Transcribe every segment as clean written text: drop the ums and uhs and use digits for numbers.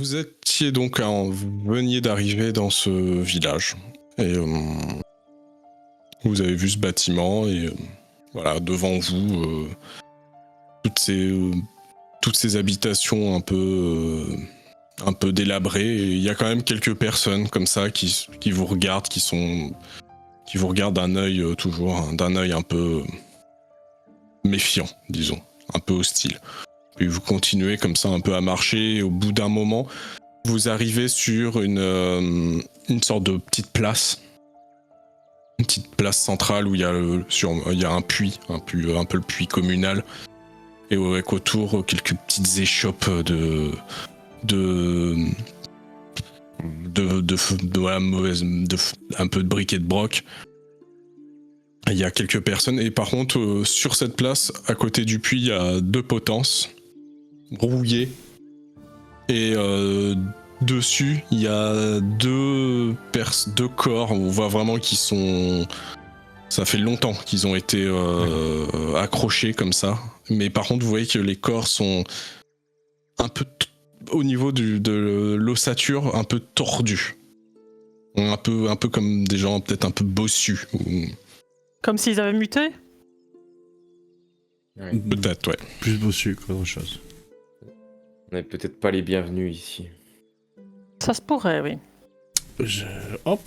Vous étiez donc, vous veniez d'arriver dans ce village et vous avez vu ce bâtiment et voilà, devant vous, toutes ces habitations un peu délabrées. Et il y a quand même quelques personnes comme ça qui vous regardent, qui vous regardent d'un œil toujours, d'un œil un peu méfiant, disons, un peu hostile. Puis vous continuez comme ça un peu à marcher et au bout d'un moment, vous arrivez sur une sorte de petite place. Une petite place centrale où il y a un puits, un peu le puits communal. Et avec autour quelques petites échoppes un peu de briques et de broc. Il y a quelques personnes et par contre sur cette place, à côté du puits, il y a deux potences rouillées et dessus il y a deux corps. On voit vraiment qu'ils sont. Ça fait longtemps qu'ils ont été accrochés comme ça. Mais par contre, vous voyez que les corps sont un peu au niveau de l'ossature, un peu tordus. Un peu comme des gens peut-être un peu bossus. Comme s'ils avaient muté? Ouais. Peut-être, ouais. Plus bossu qu'autre chose. On n'est peut-être pas les bienvenus ici. Ça se pourrait, oui. Hop.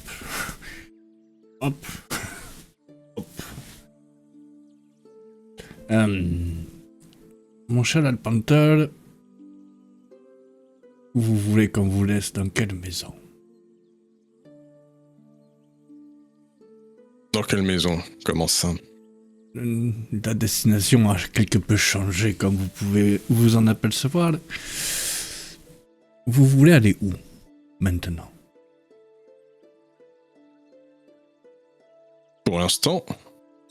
Mon cher Alpantel, vous voulez qu'on vous laisse dans quelle maison? Dans quelle maison? Comment ça? La destination a quelque peu changé, comme vous pouvez vous en apercevoir. Vous voulez aller où, maintenant? Pour l'instant,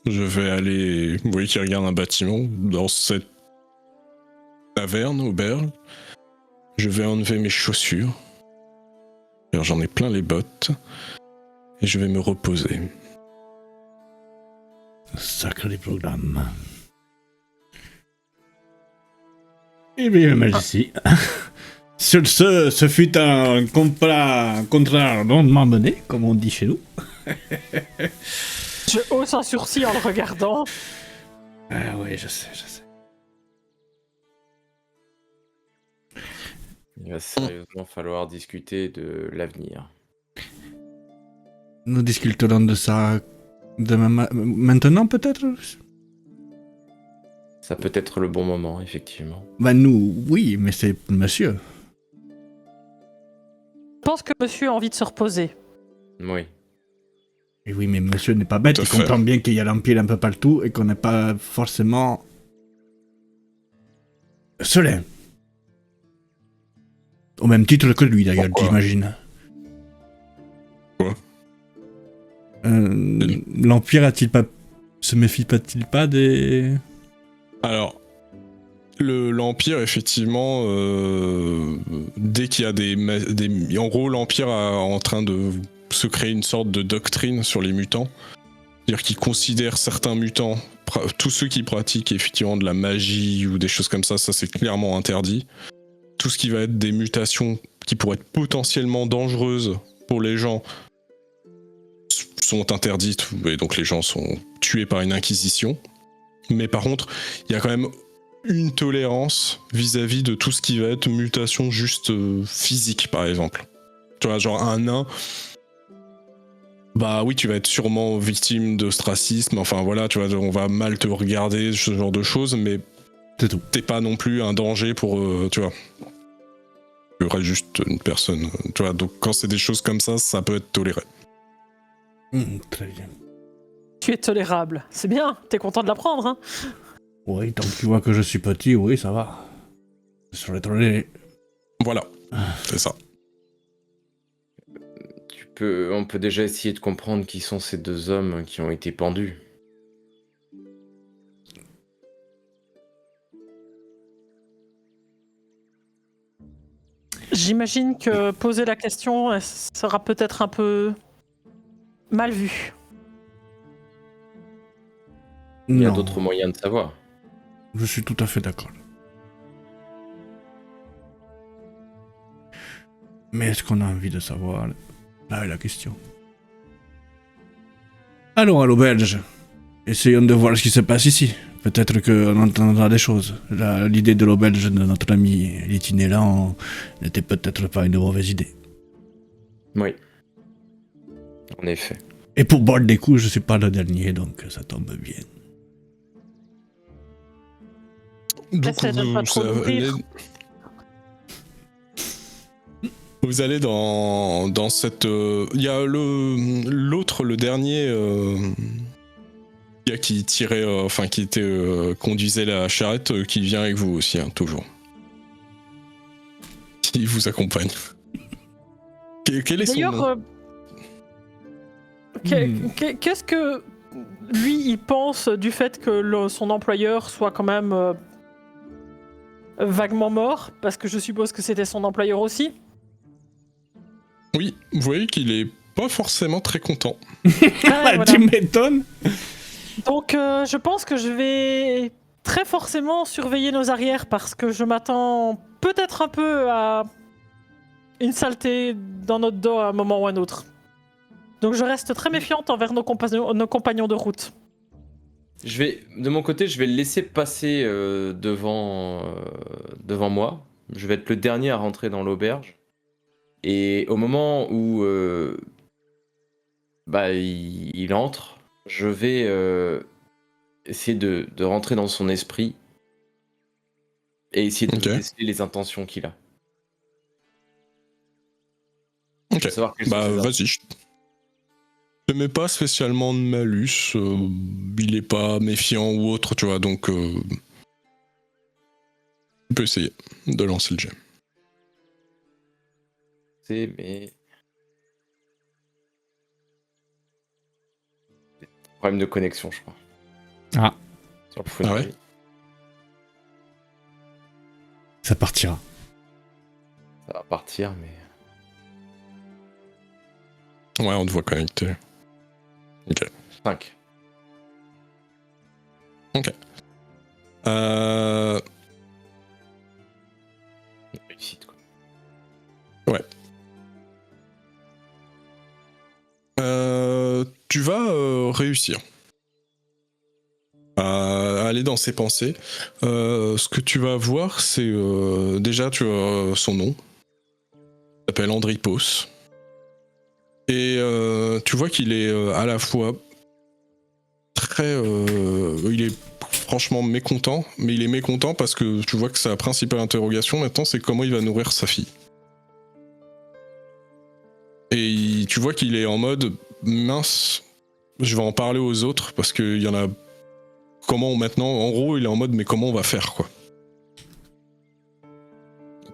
je vais aller... Vous voyez qu'il regarde un bâtiment dans cette taverne, auberge. Je vais enlever mes chaussures. Alors, j'en ai plein les bottes. Et je vais me reposer. Sacré programme. Eh bien, merci. Sur ce fut un contrat rondement mené, comme on dit chez nous. Je hausse un sourcil en le regardant. Ah oui, je sais. Il va sérieusement falloir discuter de l'avenir. Nous discuterons de ça demain maintenant, peut-être? Ça peut être le bon moment, effectivement. Ben nous, oui, mais c'est monsieur. Je pense que monsieur a envie de se reposer. Oui. Et oui, mais monsieur n'est pas bête, Tout à il fait. comprend bien qu'il y a l'Empire un peu partout et qu'on n'est pas forcément... serein. Au même titre que lui, d'ailleurs, Pourquoi? j'imagine. Quoi? L'Empire se méfie-t-il pas des... Alors, l'Empire, effectivement, dès qu'il y a en gros, l'Empire est en train de se créer une sorte de doctrine sur les mutants. C'est-à-dire qu'ils considèrent certains mutants, tous ceux qui pratiquent effectivement de la magie ou des choses comme ça c'est clairement interdit. Tout ce qui va être des mutations qui pourraient être potentiellement dangereuses pour les gens sont interdites, et donc les gens sont tués par une inquisition. Mais par contre, il y a quand même une tolérance vis-à-vis de tout ce qui va être mutation juste physique, par exemple. Tu vois, genre un nain, bah oui, tu vas être sûrement victime d'ostracisme, enfin voilà, tu vois, on va mal te regarder, ce genre de choses, mais C'est tout. t'es pas non plus un danger pour, tu vois. Tu aurais juste une personne, tu vois, donc quand c'est des choses comme ça peut être toléré. Très bien. Tu es tolérable. C'est bien, t'es content de l'apprendre, hein? Oui, tant que tu vois que je suis petit, oui, ça va. Je serai toléré. Voilà, c'est ça. On peut déjà essayer de comprendre qui sont ces deux hommes qui ont été pendus. J'imagine que poser la question sera peut-être un peu mal vu. Il y a Non, d'autres moyens de savoir. je suis tout à fait d'accord. Mais est-ce qu'on a envie de savoir? Là est la question. Allons à l'auberge. Essayons de voir ce qui se passe ici. Peut-être qu'on entendra des choses. L'idée de l'auberge de notre ami l'itinérant n'était peut-être pas une mauvaise idée. Oui. En effet. Et pour boire des coups, je suis pas le dernier, donc ça tombe bien. Donc Essaie de pas trop l'ouvrir. vous allez dans cette... Il y a l'autre, le dernier... gars qui tirait, qui conduisait la charrette, qui vient avec vous aussi, hein, toujours. Qui vous accompagne. Quel est son nom? D'ailleurs, qu'est-ce que lui il pense du fait que son employeur soit quand même vaguement mort? Parce que je suppose que c'était son employeur aussi. Oui, vous voyez qu'il est pas forcément très content. Voilà. Tu m'étonnes. Donc je pense que je vais très forcément surveiller nos arrières parce que je m'attends peut-être un peu à une saleté dans notre dos à un moment ou à un autre. Donc je reste très méfiante envers nos compagnons de route. De mon côté, je vais le laisser passer devant moi. Je vais être le dernier à rentrer dans l'auberge. Et au moment où il entre, je vais essayer de rentrer dans son esprit et essayer de déceler les intentions qu'il a. Ok, vas-y. Je te mets pas spécialement de malus, il est pas méfiant ou autre, tu vois, donc tu peux essayer de lancer le jet. Mais... Problème de connexion, je crois. Ah. Sur le ouais. Ça partira. Ça va partir, mais... Ouais, on te voit connecté. Ok. 5. Ok. Réussite, quoi. Ouais. Tu vas réussir à aller dans ses pensées. Ce que tu vas voir, c'est déjà tu as son nom. Il s'appelle Andripos. Et tu vois qu'il est à la fois très... il est franchement mécontent, mais il est mécontent parce que tu vois que sa principale interrogation maintenant, c'est comment il va nourrir sa fille. Et tu vois qu'il est en mode mince, je vais en parler aux autres parce qu'il y en a. Comment maintenant, en gros, il est en mode mais comment on va faire quoi.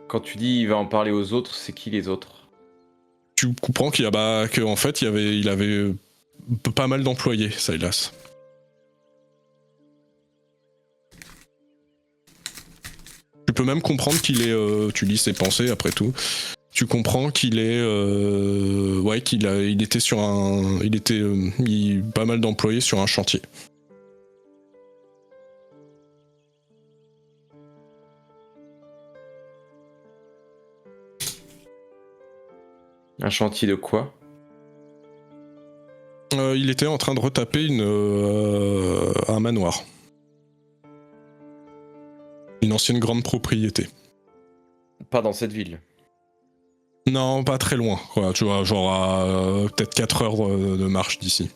Quand tu dis il va en parler aux autres, c'est qui les autres? Tu comprends qu'en fait il avait pas mal d'employés, Silas. Tu peux même comprendre qu'il est. Tu lis ses pensées après tout. Tu comprends qu'il est, il était sur pas mal d'employés sur un chantier. Un chantier de quoi? Il était en train de retaper un manoir. Une ancienne grande propriété. Pas dans cette ville. Non, pas très loin, quoi. Tu vois, genre à peut-être 4 heures de marche d'ici.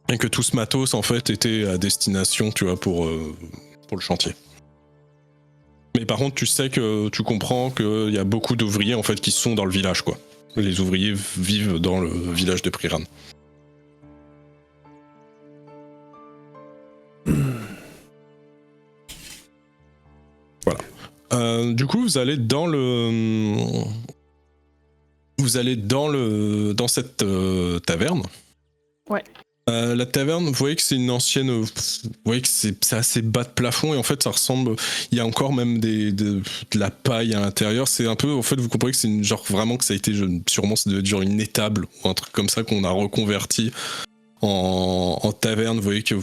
Et que tout ce matos, en fait, était à destination, tu vois, pour le chantier. Mais par contre, tu comprends qu'il y a beaucoup d'ouvriers, en fait, qui sont dans le village, quoi. Les ouvriers vivent dans le village de Priran. Voilà. Du coup, vous allez dans cette taverne. Ouais. La taverne, vous voyez que c'est une ancienne. Vous voyez que c'est assez bas de plafond et en fait, ça ressemble. Il y a encore même de la paille à l'intérieur. C'est un peu. En fait, vous comprenez que c'est genre vraiment que ça a été sûrement ça devait être genre une étable ou un truc comme ça qu'on a reconverti en taverne. Vous voyez que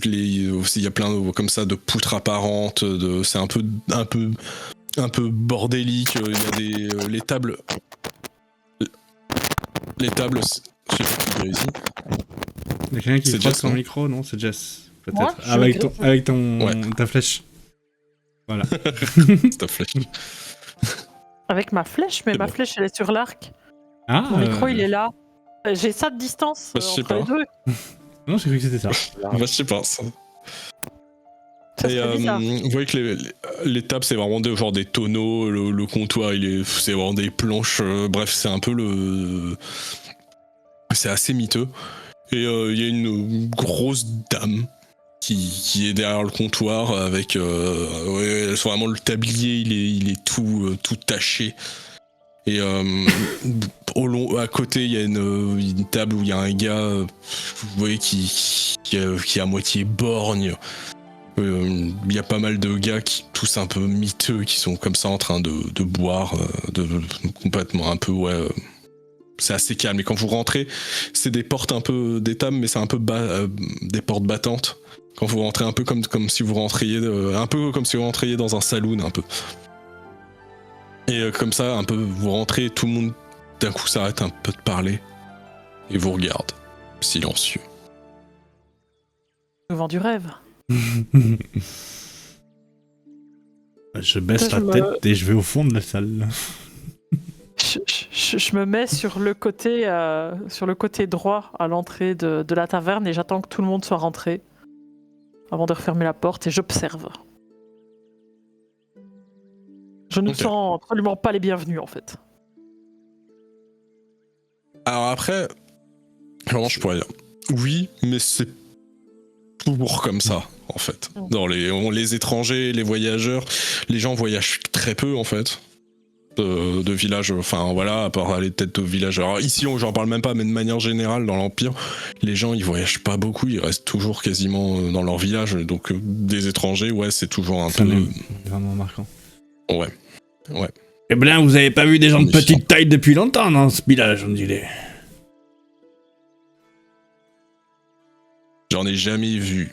il y a plein comme ça de poutres apparentes. C'est un peu un peu bordélique. Il y a des les tables. Les tables, je sais pas qui est ici. Il y a quelqu'un qui C'est frotte Jess, son non micro, non? C'est Jess. Moi, Peut-être. je Avec suis ta flèche. Voilà. C'est ta flèche. avec ma flèche, mais C'est ma bon. flèche elle est sur l'arc. Ah, Mon micro il est là. J'ai ça de distance Bah, je sais entre les pas. deux. Non, j'ai cru que c'était ça. Bah, je sais pas. Ça. Ça Et serait bizarre. vous voyez que les tables, c'est vraiment genre des tonneaux. Le comptoir, c'est vraiment des planches. Bref, c'est un peu le. C'est assez miteux. Et il y a une grosse dame qui est derrière le comptoir avec. Ouais, vraiment le tablier, il est tout taché. Et à côté, il y a une table où il y a un gars, vous voyez, qui est à moitié borgne. Il y a pas mal de gars tous un peu miteux, qui sont comme ça en train de boire, complètement un peu, ouais. C'est assez calme. Et quand vous rentrez, c'est des portes un peu des tables, mais c'est un peu des portes battantes. Quand vous rentrez un peu comme si vous rentriez, un peu comme si vous rentriez dans un saloon, un peu. Et comme ça, un peu, vous rentrez, tout le monde d'un coup s'arrête un peu de parler et vous regarde, silencieux. Je vends du rêve. Je baisse Je la me- tête et je vais au fond de la salle. Je me mets sur le côté droit à l'entrée de la taverne et j'attends que tout le monde soit rentré avant de refermer la porte et j'observe. Je ne Ok. sens absolument pas les bienvenus en fait. Alors après, vraiment, je pourrais dire oui, mais c'est toujours comme ça, en fait. Dans les étrangers, les voyageurs, les gens voyagent très peu, en fait. De villages, enfin voilà, à part aller peut-être au village. Alors ici, j'en parle même pas, mais de manière générale, dans l'Empire, les gens ils voyagent pas beaucoup, ils restent toujours quasiment dans leur village. Donc des étrangers, ouais, c'est toujours un Ça peu. est vraiment marquant. Ouais. Eh bien, vous avez pas vu des gens de Méfiant. petite taille depuis longtemps dans ce village, on dirait. J'en ai jamais vu.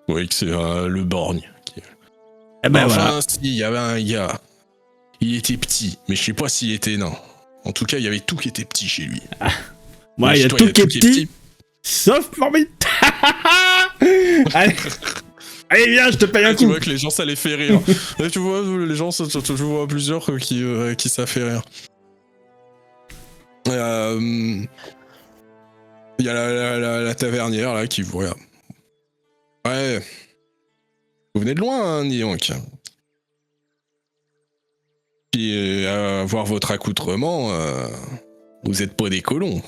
Vous voyez que c'est le borgne. Eh ben Enfin, voilà. si, il y avait un gars. Il était petit, mais je sais pas s'il était nain. En tout cas, il y avait tout qui était petit chez lui. Moi, il y a Toi, tout qui est petit, sauf Morbid. Allez. Allez, viens, je te paye un Tu coup. vois que les gens, ça les fait rire. Et tu vois, les gens, je vois plusieurs qui ça fait rire. Il y a la tavernière, là, qui vous regarde. Ouais. Vous venez de loin, hein, dis donc. Puis, à voir votre accoutrement, vous êtes pas des colons.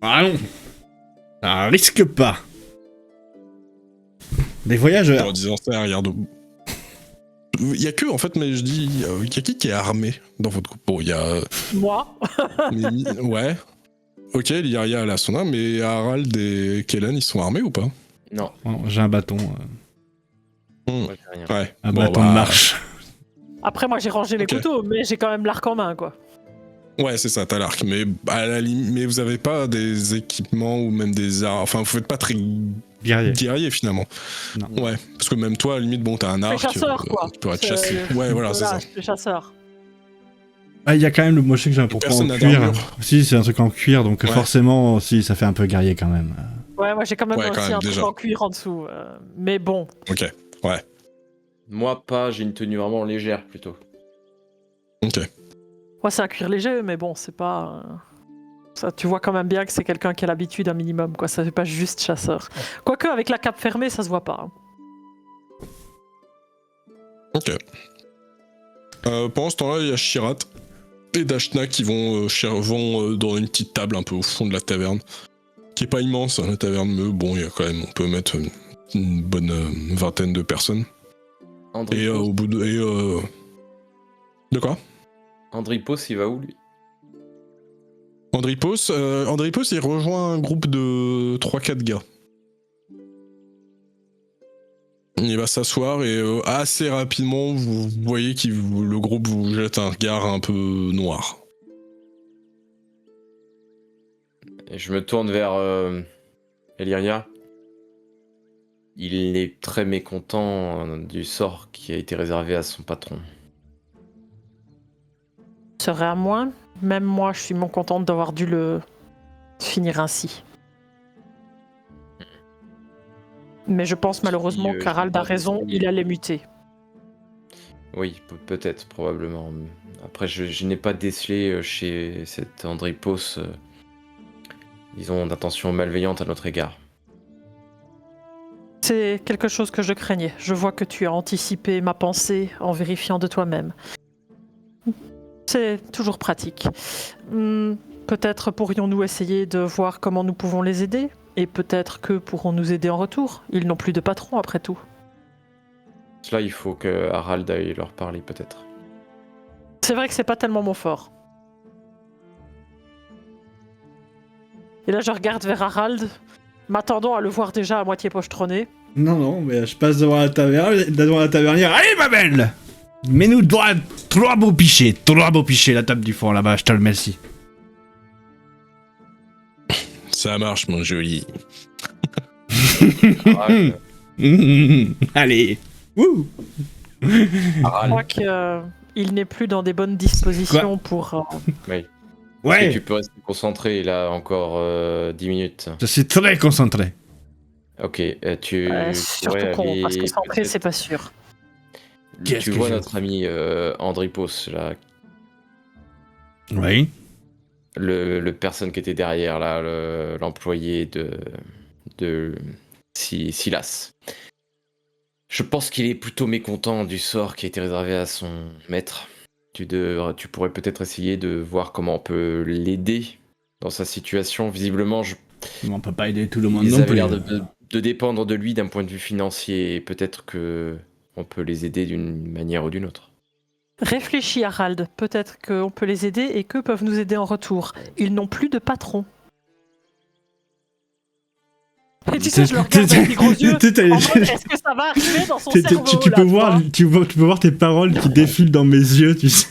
Ah non. Ça risque pas. Des voyageurs. En disant ça, regarde. Il y a que, en fait, mais je dis, il y a qui est armé dans votre groupe? Bon, il y a. Moi, Ouais. Ok, Lyria elle a son arme, mais Harald et Kellen ils sont armés ou pas? Non, Oh, j'ai un bâton. moi j'ai rien. Ouais. Un Bon, bâton bah, de marche. après moi j'ai rangé les Ok. couteaux, mais j'ai quand même l'arc en main quoi. Ouais, c'est ça, t'as l'arc. Mais à la mais vous avez pas des équipements ou même des armes. Enfin, vous faites pas très Guerrier. guerrier finalement. Non. Ouais, parce que même toi, à la limite, bon, t'as un Je arc. suis chasseur quoi. Tu pourrais te chasser. Ouais, voilà, c'est ça. Je suis chasseur. Ah, il y a quand même le. Moi, je sais que j'ai un pourpoint Personne en n'a cuir. d'armure. Si, c'est un truc en cuir, donc Ouais. forcément, si, ça fait un peu guerrier quand même. Ouais, moi j'ai quand même Ouais, quand aussi même, un truc déjà. en cuir en dessous. Mais bon, Ok, ouais, Moi pas, j'ai une tenue vraiment légère plutôt. ok. moi c'est un cuir léger, mais bon, c'est pas. Ça, tu vois quand même bien que c'est quelqu'un qui a l'habitude un minimum, quoi. Ça fait pas juste chasseur. Quoique avec la cape fermée, ça se voit pas. Hein. Ok. Pendant ce temps-là, il y a Shirat et Dashna qui vont dans une petite table un peu au fond de la taverne. Qui est pas immense, hein, la taverne, mais bon, il y a quand même, on peut mettre une bonne vingtaine de personnes. Andripos, Et au bout de. De quoi? Andripos, il va où lui? Andripos, il rejoint un groupe de 3-4 gars. Il va s'asseoir et assez rapidement, vous voyez que le groupe vous jette un regard un peu noir. Et je me tourne vers Elyria. Il est très mécontent du sort qui a été réservé à son patron. Serait à moins. Même moi, je suis moins contente d'avoir dû le finir ainsi. Mais je pense malheureusement je qu'Harald sais a pas, raison, il allait muter. Oui, peut-être, probablement. Après, je n'ai pas décelé chez cet Andripos, disons, d'intention malveillante à notre égard. C'est quelque chose que je craignais. Je vois que tu as anticipé ma pensée en vérifiant de toi-même. C'est toujours pratique. Peut-être pourrions-nous essayer de voir comment nous pouvons les aider, et peut-être qu'eux pourront nous aider en retour. Ils n'ont plus de patron après tout. Cela, il faut que Harald aille leur parler, peut-être. C'est vrai que c'est pas tellement mon fort. Et là, je regarde vers Harald, m'attendant à le voir déjà à moitié pochetronné. Non, mais je passe devant la tavernière. Allez, ma belle! Mets-nous droit, 3 beaux pichets, la table du fond là-bas, je te le remercie. Ça marche, mon joli. Harald, Allez! Wouh! Je Harald, crois qu'il n'est plus dans des bonnes dispositions pour... oui. Est-ce Ouais! que tu peux rester concentré, là, encore 10 minutes? Je suis très concentré. Ok, tu surtout pourrais qu'on aller va se concentrer, peut-être- c'est pas sûr. Qu'est-ce Tu que vois je- notre ami Andripos, là, Oui? le personne qui était derrière, là, l'employé de Silas. Je pense qu'il est plutôt mécontent du sort qui a été réservé à son maître. Tu pourrais peut-être essayer de voir comment on peut l'aider dans sa situation. Visiblement, On peut pas aider tout le monde ils non avaient plus. l'air de dépendre de lui d'un point de vue financier. Et peut-être que on peut les aider d'une manière ou d'une autre. Réfléchis, Harald. Peut-être qu'on peut les aider et qu'eux peuvent nous aider en retour. Ils n'ont plus de patron. Et tu sais, je le regarde avec des gros yeux. En mode, est-ce que ça va arriver dans son cerveau Tu là, peux tu voir, vois tu peux voir tes paroles qui défilent dans mes yeux, tu sais,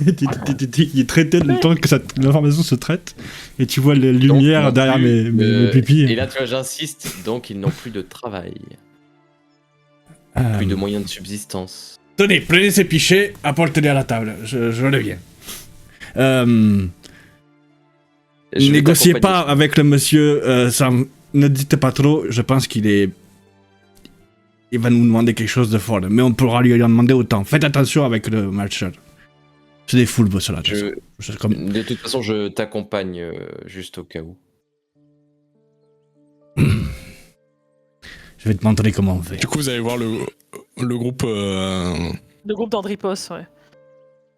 il traitait le temps que l'information se traite, et tu vois les lumières Donc, non derrière plus, mes pupilles. Et là, tu vois, j'insiste. Donc, ils n'ont plus de travail, plus de moyens de subsistance. Tenez, prenez ces pichets, apportez-les à la table, je reviens. Je vais Négociez pas t'accompagner. avec le monsieur, ne dites pas trop, je pense il va nous demander quelque chose de fort, mais on pourra lui en demander autant. Faites attention avec le marchand. C'est des foules, cela. De toute façon, je t'accompagne juste au cas où. Je vais te montrer comment on fait. Du coup, vous allez voir le groupe Le groupe d'Andripos, ouais.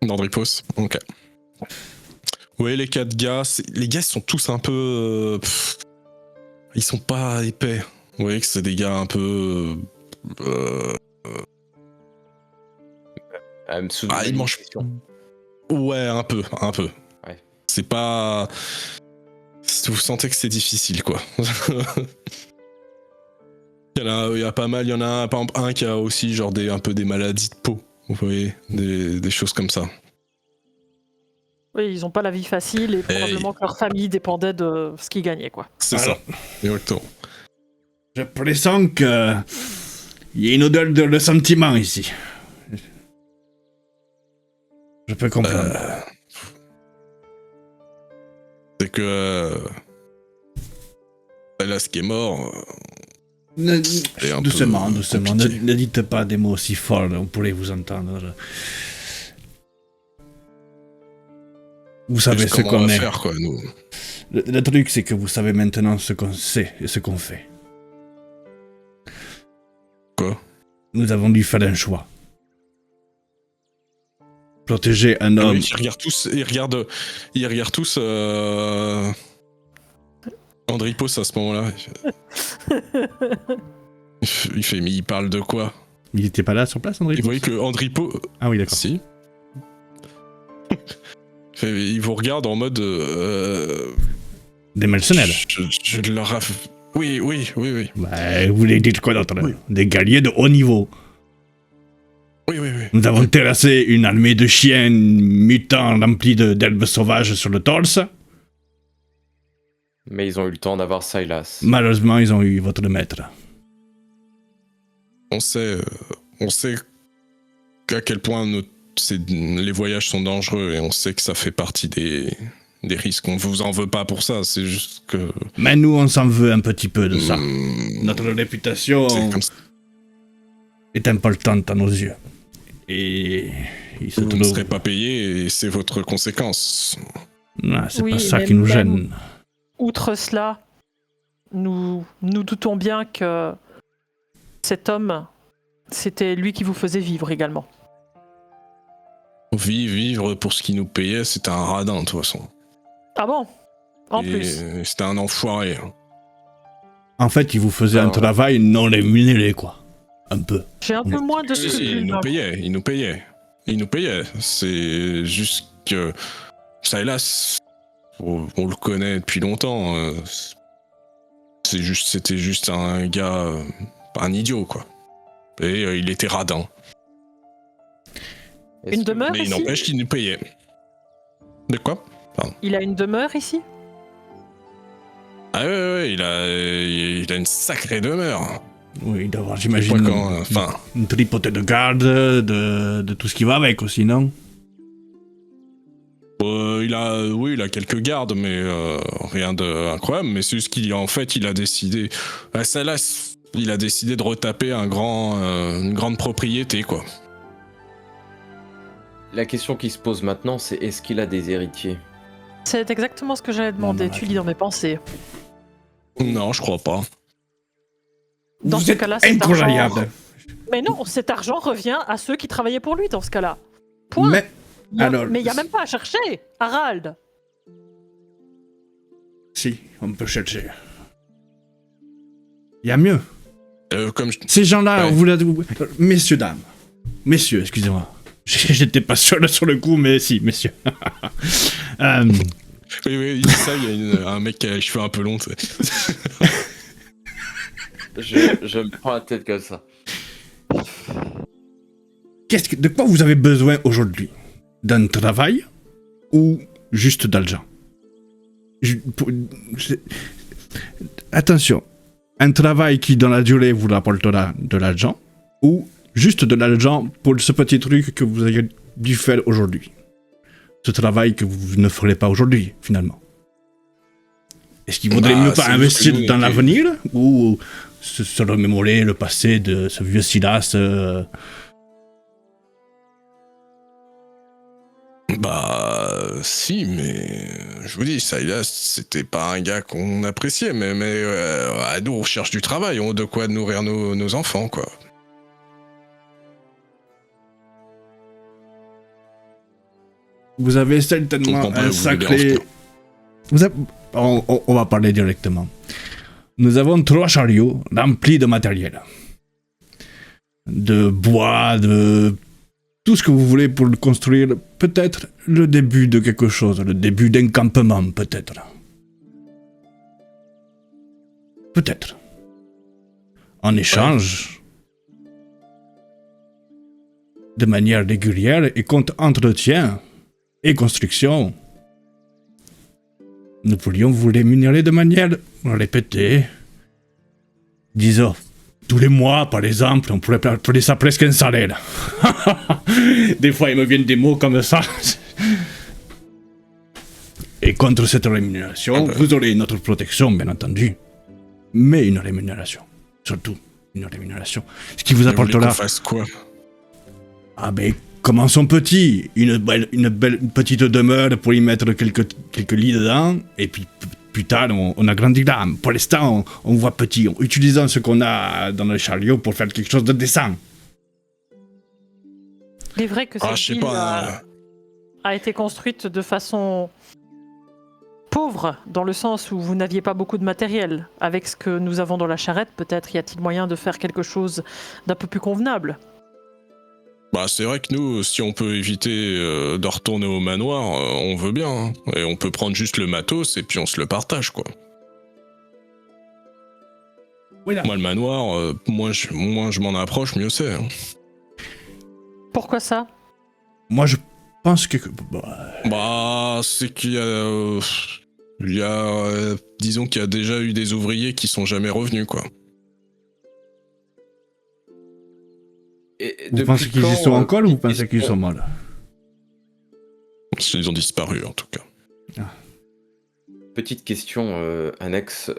d'Andripos. Ok. Ouais, les 4 gars, les gars ils sont tous un peu... ils sont pas épais. Vous voyez que c'est des gars un peu... ils mangent... Ouais, un peu. Ouais. C'est pas... Vous sentez que c'est difficile, quoi. Il y a pas mal, il y en a par exemple un qui a aussi genre un peu des maladies de peau. Vous voyez, des choses comme ça. Oui, ils n'ont pas la vie facile et probablement que leur famille dépendait de ce qu'ils gagnaient, quoi. C'est Alors. ça. Exactement. Je pressens que il y a une odeur de sentiment ici. Je peux comprendre. C'est que... là, ce qui est mort... Et un Doucement, peu doucement. compliqué. Ne dites pas des mots si forts, on pourrait vous entendre. Vous savez ce comment on qu'on va est. faire, quoi, nous. Le truc, c'est que vous savez maintenant ce qu'on sait et ce qu'on fait. Quoi? Nous avons dû faire un choix. Protéger un homme. Oui, ils regardent tous Andripos à ce moment-là. Il fait, mais il parle de quoi? Il était pas là sur place, André? Et vous voyez que Andripos... Ah oui, d'accord. Si. Il vous regarde en mode... Des mercenaires. Je leur... Oui. Bah, vous voulez dire quoi d'autre? Oui. Des guerriers de haut niveau. Oui. Nous avons terrassé une armée de chiens mutants remplis d'herbes sauvages sur le torse. Mais ils ont eu le temps d'avoir Silas. Malheureusement, ils ont eu votre maître. On sait à quel point les voyages sont dangereux et on sait que ça fait partie des risques. On vous en veut pas pour ça, c'est juste que... Mais nous, on s'en veut un petit peu de ça. Hmm, Notre réputation c'est comme ça. est importante à nos yeux. Et il se Vous ne trouve... serez pas payé et c'est votre conséquence. Ah, c'est Oui, pas ça mais qui nous même- gêne. Outre cela, nous doutons bien que cet homme, c'était lui qui vous faisait vivre également. Vivre pour ce qu'il nous payait, c'était un radin de toute façon. Ah bon? En Et plus. c'était un enfoiré. En fait, il vous faisait un Alors- travail non rémunéré, quoi. Un peu. J'ai un peu moins de Si, scrupules. il nous payait. C'est juste que ça hélas, on le connaît depuis longtemps. C'était juste un gars, un idiot quoi. Et il était radin. Est-ce Une que- demeure Mais il ici? n'empêche qu'il nous payait. De quoi? Il a une demeure ici? Ah ouais, il a une sacrée demeure. Oui, il doit avoir, Pas j'imagine, quand, enfin, une tripotée de garde, de tout ce qui va avec aussi, non? il a quelques gardes, mais rien d'incroyable. Mais c'est juste qu'il il a décidé, celle-là, il a décidé de retaper une grande propriété, quoi. La question qui se pose maintenant, c'est est-ce qu'il a des héritiers? C'est exactement ce que j'allais demander. Non, Tu lis dans mes pensées. Non, je crois pas. Dans Vous ce êtes cas-là, cet incroyable. argent... Mais non, cet argent revient à ceux qui travaillaient pour lui dans ce cas-là. Point. Mais, Il y a- alors- Mais il n'y a même pas à chercher, Harald. si, on peut chercher. Il y a mieux. Comme je... Ces gens-là, Ouais. vous messieurs, dames. Messieurs, excusez-moi. J'étais pas sûr sur le coup, mais si, messieurs. Oui, il dit ça, il y a un mec qui a les cheveux un peu longs, tu sais. Je me prends la tête comme ça. de quoi vous avez besoin aujourd'hui? D'un travail ou juste d'argent? Attention, un travail qui dans la durée vous rapportera de l'argent ou juste de l'argent pour ce petit truc que vous avez dû faire aujourd'hui? Ce travail que vous ne ferez pas aujourd'hui, finalement. Est-ce qu'il vaudrait mieux pas c'est investir juste que nous, dans on était- l'avenir ou se remémorer le passé de ce vieux Silas Bah, si, mais je vous dis, Silas, c'était pas un gars qu'on appréciait, mais nous, on cherche du travail, on a de quoi nourrir nos enfants, quoi. Vous avez Je certainement comprends pas, un vous voulez sacré... déranger. On va parler directement. Nous avons 3 chariots remplis de matériel. De bois, de... tout ce que vous voulez pour construire peut-être le début de quelque chose, le début d'un campement peut-être. Peut-être. En échange, de manière régulière et contre entretien et construction, nous pourrions vous rémunérer de manière répétée. Disons, tous les mois, par exemple, on pourrait appeler ça presque un salaire. Des fois, il me viennent des mots comme ça. Et contre cette rémunération, vous aurez notre protection, bien entendu. Mais une rémunération. Surtout, une rémunération. Ce qui vous Vous voulez qu'on apportera... fasse quoi? Ah ben, commençons petit. Une belle petite demeure pour y mettre quelques lits dedans. Et puis plus tard, on agrandira. Pour l'instant, on voit petit. Utilisons ce qu'on a dans le chariot pour faire quelque chose de décent. Il est vrai que Ah, cette je sais ville pas. a été construite de façon pauvre, dans le sens où vous n'aviez pas beaucoup de matériel. Avec ce que nous avons dans la charrette, peut-être y a-t-il moyen de faire quelque chose d'un peu plus convenable. Bah, c'est vrai que nous, si on peut éviter de retourner au manoir, on veut bien. Hein. Et on peut prendre juste le matos et puis on se le partage, quoi. Voilà. Moi, le manoir, moins je m'en approche, mieux c'est. Hein. Pourquoi ça? Moi, je pense que... Bah, c'est qu'il y a... disons qu'il y a déjà eu des ouvriers qui sont jamais revenus, quoi. Vous pensez qu'ils y sont encore ou vous pensez qu'ils sont morts? Ils ont disparu en tout cas. Petite question annexe.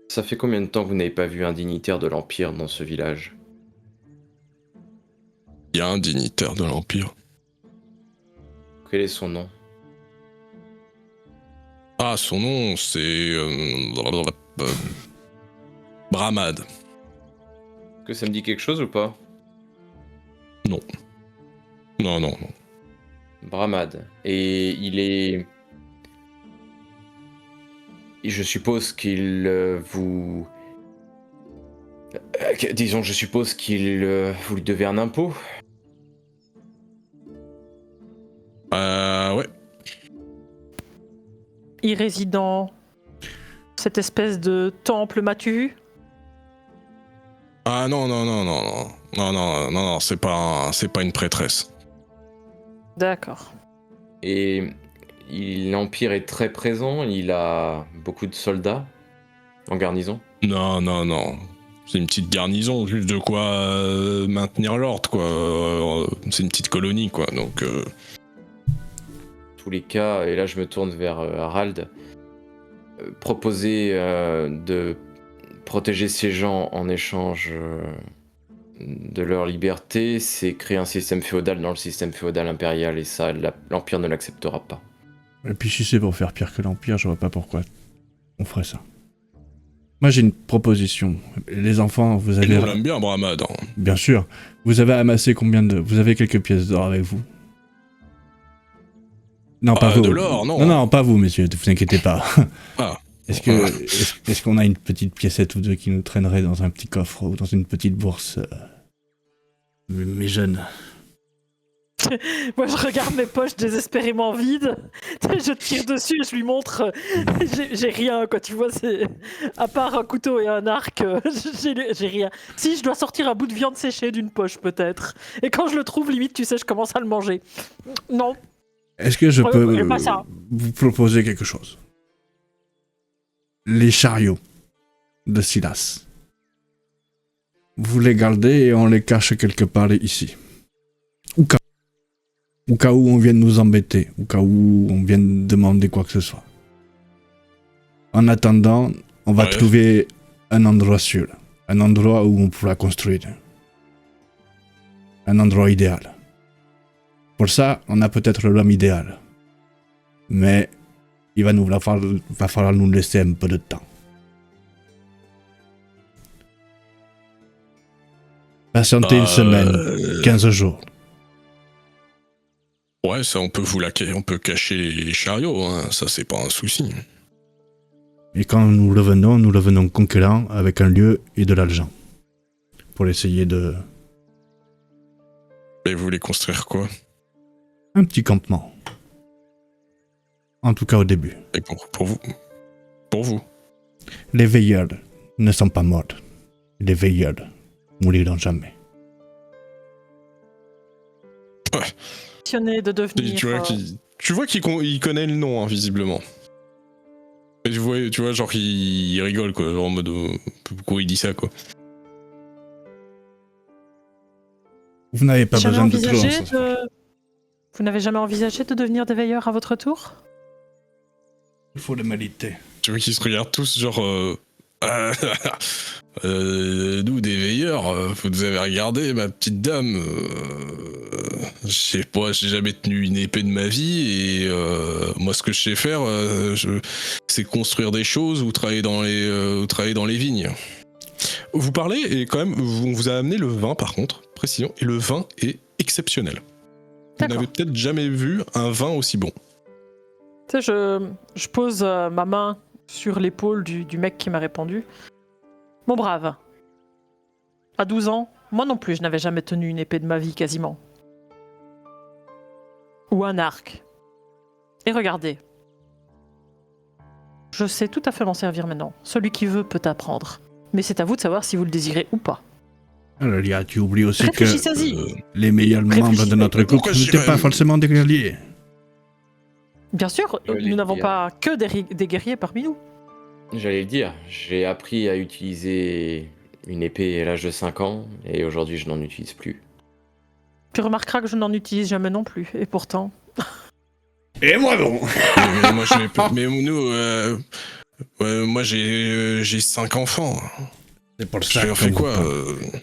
Ça fait combien de temps que vous n'avez pas vu un dignitaire de l'Empire dans ce village? Il y a un dignitaire de l'Empire. Quel est son nom? Ah, son nom, c'est... Bramad. Est-ce que ça me dit quelque chose ou pas? Non. Non, non, non. Bramad. Et il est... Et je suppose qu'il vous... disons, je suppose qu'il vous lui devez un impôt? Ouais. Il réside dans cette espèce de temple, m'as-tu vu? Ah non, non, non, non, non. Non, non, non, non, c'est pas une prêtresse. D'accord. Et l'Empire est très présent, il a beaucoup de soldats en garnison? Non, non, non. C'est une petite garnison, juste de quoi maintenir l'ordre, quoi. C'est une petite colonie, quoi, donc... Tous les cas, et là je me tourne vers Harald, proposer de protéger ces gens en échange de leur liberté, c'est créer un système féodal dans le système féodal impérial, et ça, l'Empire ne l'acceptera pas. Et puis si c'est pour faire pire que l'Empire, je vois pas pourquoi on ferait ça. Moi j'ai une proposition. Les enfants, vous avez... On l'aime bien, Bramad. Hein. Bien sûr. Vous avez amassé combien de... Vous avez quelques pièces d'or avec vous? Non, pas vous. De l'or, non. Non, non, pas vous, messieurs, ne vous inquiétez pas. Ah. Est-ce qu'on a une petite piécette ou deux qui nous traînerait dans un petit coffre ou dans une petite bourse mes jeunes? Moi, je regarde mes poches désespérément vides. Je tire dessus et je lui montre. J'ai rien, quoi. Tu vois, c'est à part un couteau et un arc, j'ai rien. Si, je dois sortir un bout de viande séchée d'une poche, peut-être. Et quand je le trouve, limite, tu sais, je commence à le manger. Non. Est-ce que je peux pas ça. vous proposer quelque chose? Les chariots de Silas. Vous les gardez et on les cache quelque part ici. Au cas où on vienne nous embêter, au cas où on vienne demander quoi que ce soit. En attendant, on va trouver un endroit sûr. Un endroit où on pourra construire. Un endroit idéal. Pour ça, on a peut-être l'homme idéal. Mais il va falloir nous laisser un peu de temps. Patienter une semaine, 15 jours. Ouais, ça, on peut cacher les chariots, hein. Ça, c'est pas un souci. Et quand nous revenons conquérants avec un lieu et de l'argent. Pour essayer de... Et vous voulez construire quoi? Un petit campement. En tout cas au début. Et pour vous? Pour vous? Les veilleurs ne sont pas morts. Les veilleurs mouriront jamais. Ouais. De devenir... Tu vois qu'il connaît le nom, hein, visiblement. Et tu vois, genre, il rigole, quoi. Genre en mode... pourquoi il dit ça, quoi. Vous n'avez pas besoin de trop... Vous n'avez jamais envisagé de devenir des veilleurs à votre tour? Il faut le mériter. Tu vois qu'ils se regardent tous, genre... nous, des veilleurs, vous nous avez regardé, ma petite dame. Je sais pas, j'ai jamais tenu une épée de ma vie, et moi, ce que je sais faire, c'est construire des choses ou travailler dans les vignes. Vous parlez, et quand même, on vous a amené le vin, par contre, précision, et le vin est exceptionnel. Vous n'avez peut-être jamais vu un vin aussi bon. Tu sais, je pose ma main sur l'épaule du mec qui m'a répondu. Mon brave, à 12 ans, moi non plus, je n'avais jamais tenu une épée de ma vie, quasiment. Ou un arc. Et regardez. Je sais tout à fait m'en servir maintenant. Celui qui veut peut apprendre. Mais c'est à vous de savoir si vous le désirez ou pas. Alors, tu oublies aussi que les meilleurs membres Réfléchissez. de notre groupe n'étaient pas forcément des guerriers. Bien sûr, nous n'avons pas que des guerriers parmi nous. J'allais le dire, j'ai appris à utiliser une épée à l'âge de 5 ans, et aujourd'hui je n'en utilise plus. Tu remarqueras que je n'en utilise jamais non plus, et pourtant. Et moi non. Mais moi, je vais pas. Mais nous, moi, j'ai 5 enfants. C'est pour Je ça fais qu'on quoi vous parle.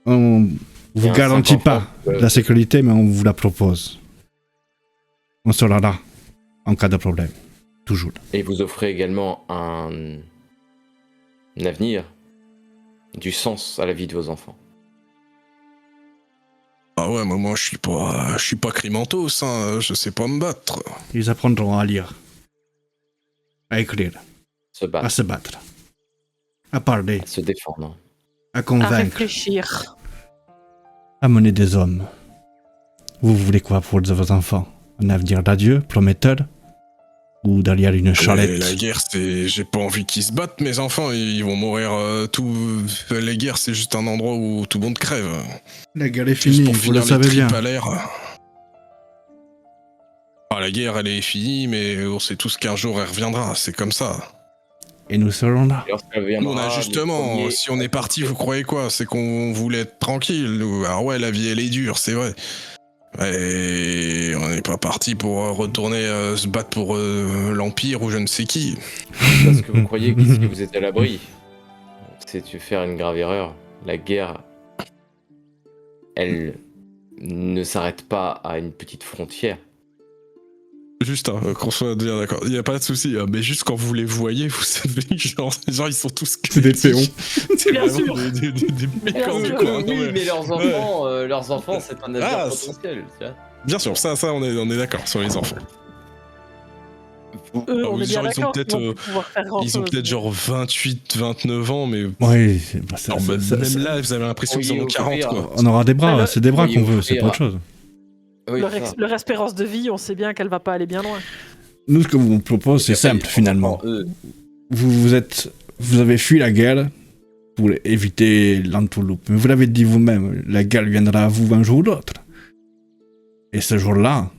On Il y vous a un garantit 5 pas enfants, la sécurité, mais on vous la propose. On sera là en cas de problème. Toujours. Et vous offrez également un avenir, du sens à la vie de vos enfants. Ah ouais, moi, je suis pas Crimentos, hein. Je sais pas me battre. Ils apprendront à lire, à écrire, Se battre, à se battre, à parler, se défendre. à À convaincre, réfléchir. à mener des hommes. Vous voulez quoi pour vos enfants? Un avenir radieux, prometteur? Ou derrière une Mais charrette? la guerre, j'ai pas envie qu'ils se battent, mes enfants. Ils vont mourir tout. La guerre, c'est juste un endroit où tout le monde crève. La guerre est Juste finie, pour vous le finir les savez bien. tripes à l'air. Ah, la guerre, elle est finie, mais on sait tous qu'un jour, elle reviendra. C'est comme ça. Et nous serons là. Et lorsqu'elle Nous, viendra, on a le justement, premier- si on est parti, vous croyez quoi? C'est qu'on voulait être tranquille. Nous. Alors ouais, la vie, elle est dure, c'est vrai. Et on n'est pas parti pour retourner se battre pour l'Empire ou je ne sais qui. Parce que vous croyez qu'ici vous êtes à l'abri. C'est de faire une grave erreur. La guerre, elle ne s'arrête pas à une petite frontière. Juste, qu'on soit bien d'accord. Il n'y a pas de souci, mais juste quand vous les voyez, vous savez, genre ils sont tous... C'est des péons. C'est Bien vraiment sûr. des mécans du sûr. coin. Non, Oui, mais leurs enfants, c'est un avenir Ah, potentiel. Tu vois. Bien sûr, ça on est d'accord sur les enfants. Vous- Eux, Ah on oui, est bien genre, ils ont d'accord peut-être, qu'ils vont pouvoir faire Ils ont grand-chose, peut-être mais- genre 28, 29 ans, mais... Oui, Alors, même là, vous avez l'impression qu'ils en ont Pourriez 40, offrir- quoi. on aura des bras, Alors, c'est des bras pourriez qu'on veut, c'est offrir pas autre chose. Oui, Leur, ça. leur espérance de vie, on sait bien qu'elle va pas aller bien loin. Nous, ce que vous propose, c'est simple Après, finalement. eux, Vous avez fui la guerre pour éviter l'entourloupe. Mais vous l'avez dit vous-même, la guerre viendra à vous un jour ou l'autre. Et ce jour-là,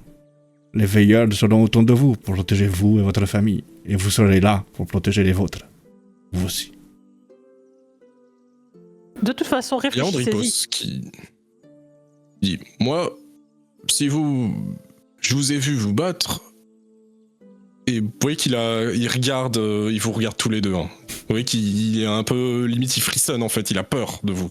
les veilleurs seront autour de vous pour protéger vous et votre famille. Et vous serez là pour protéger les vôtres. Vous aussi. De toute façon, Il y a réfléchissez-y. Andripos qui dit, moi, si je vous ai vu vous battre, et vous voyez il regarde, il vous regarde tous les deux. Hein. Vous voyez qu'il est un peu, limite il frissonne en fait, il a peur de vous.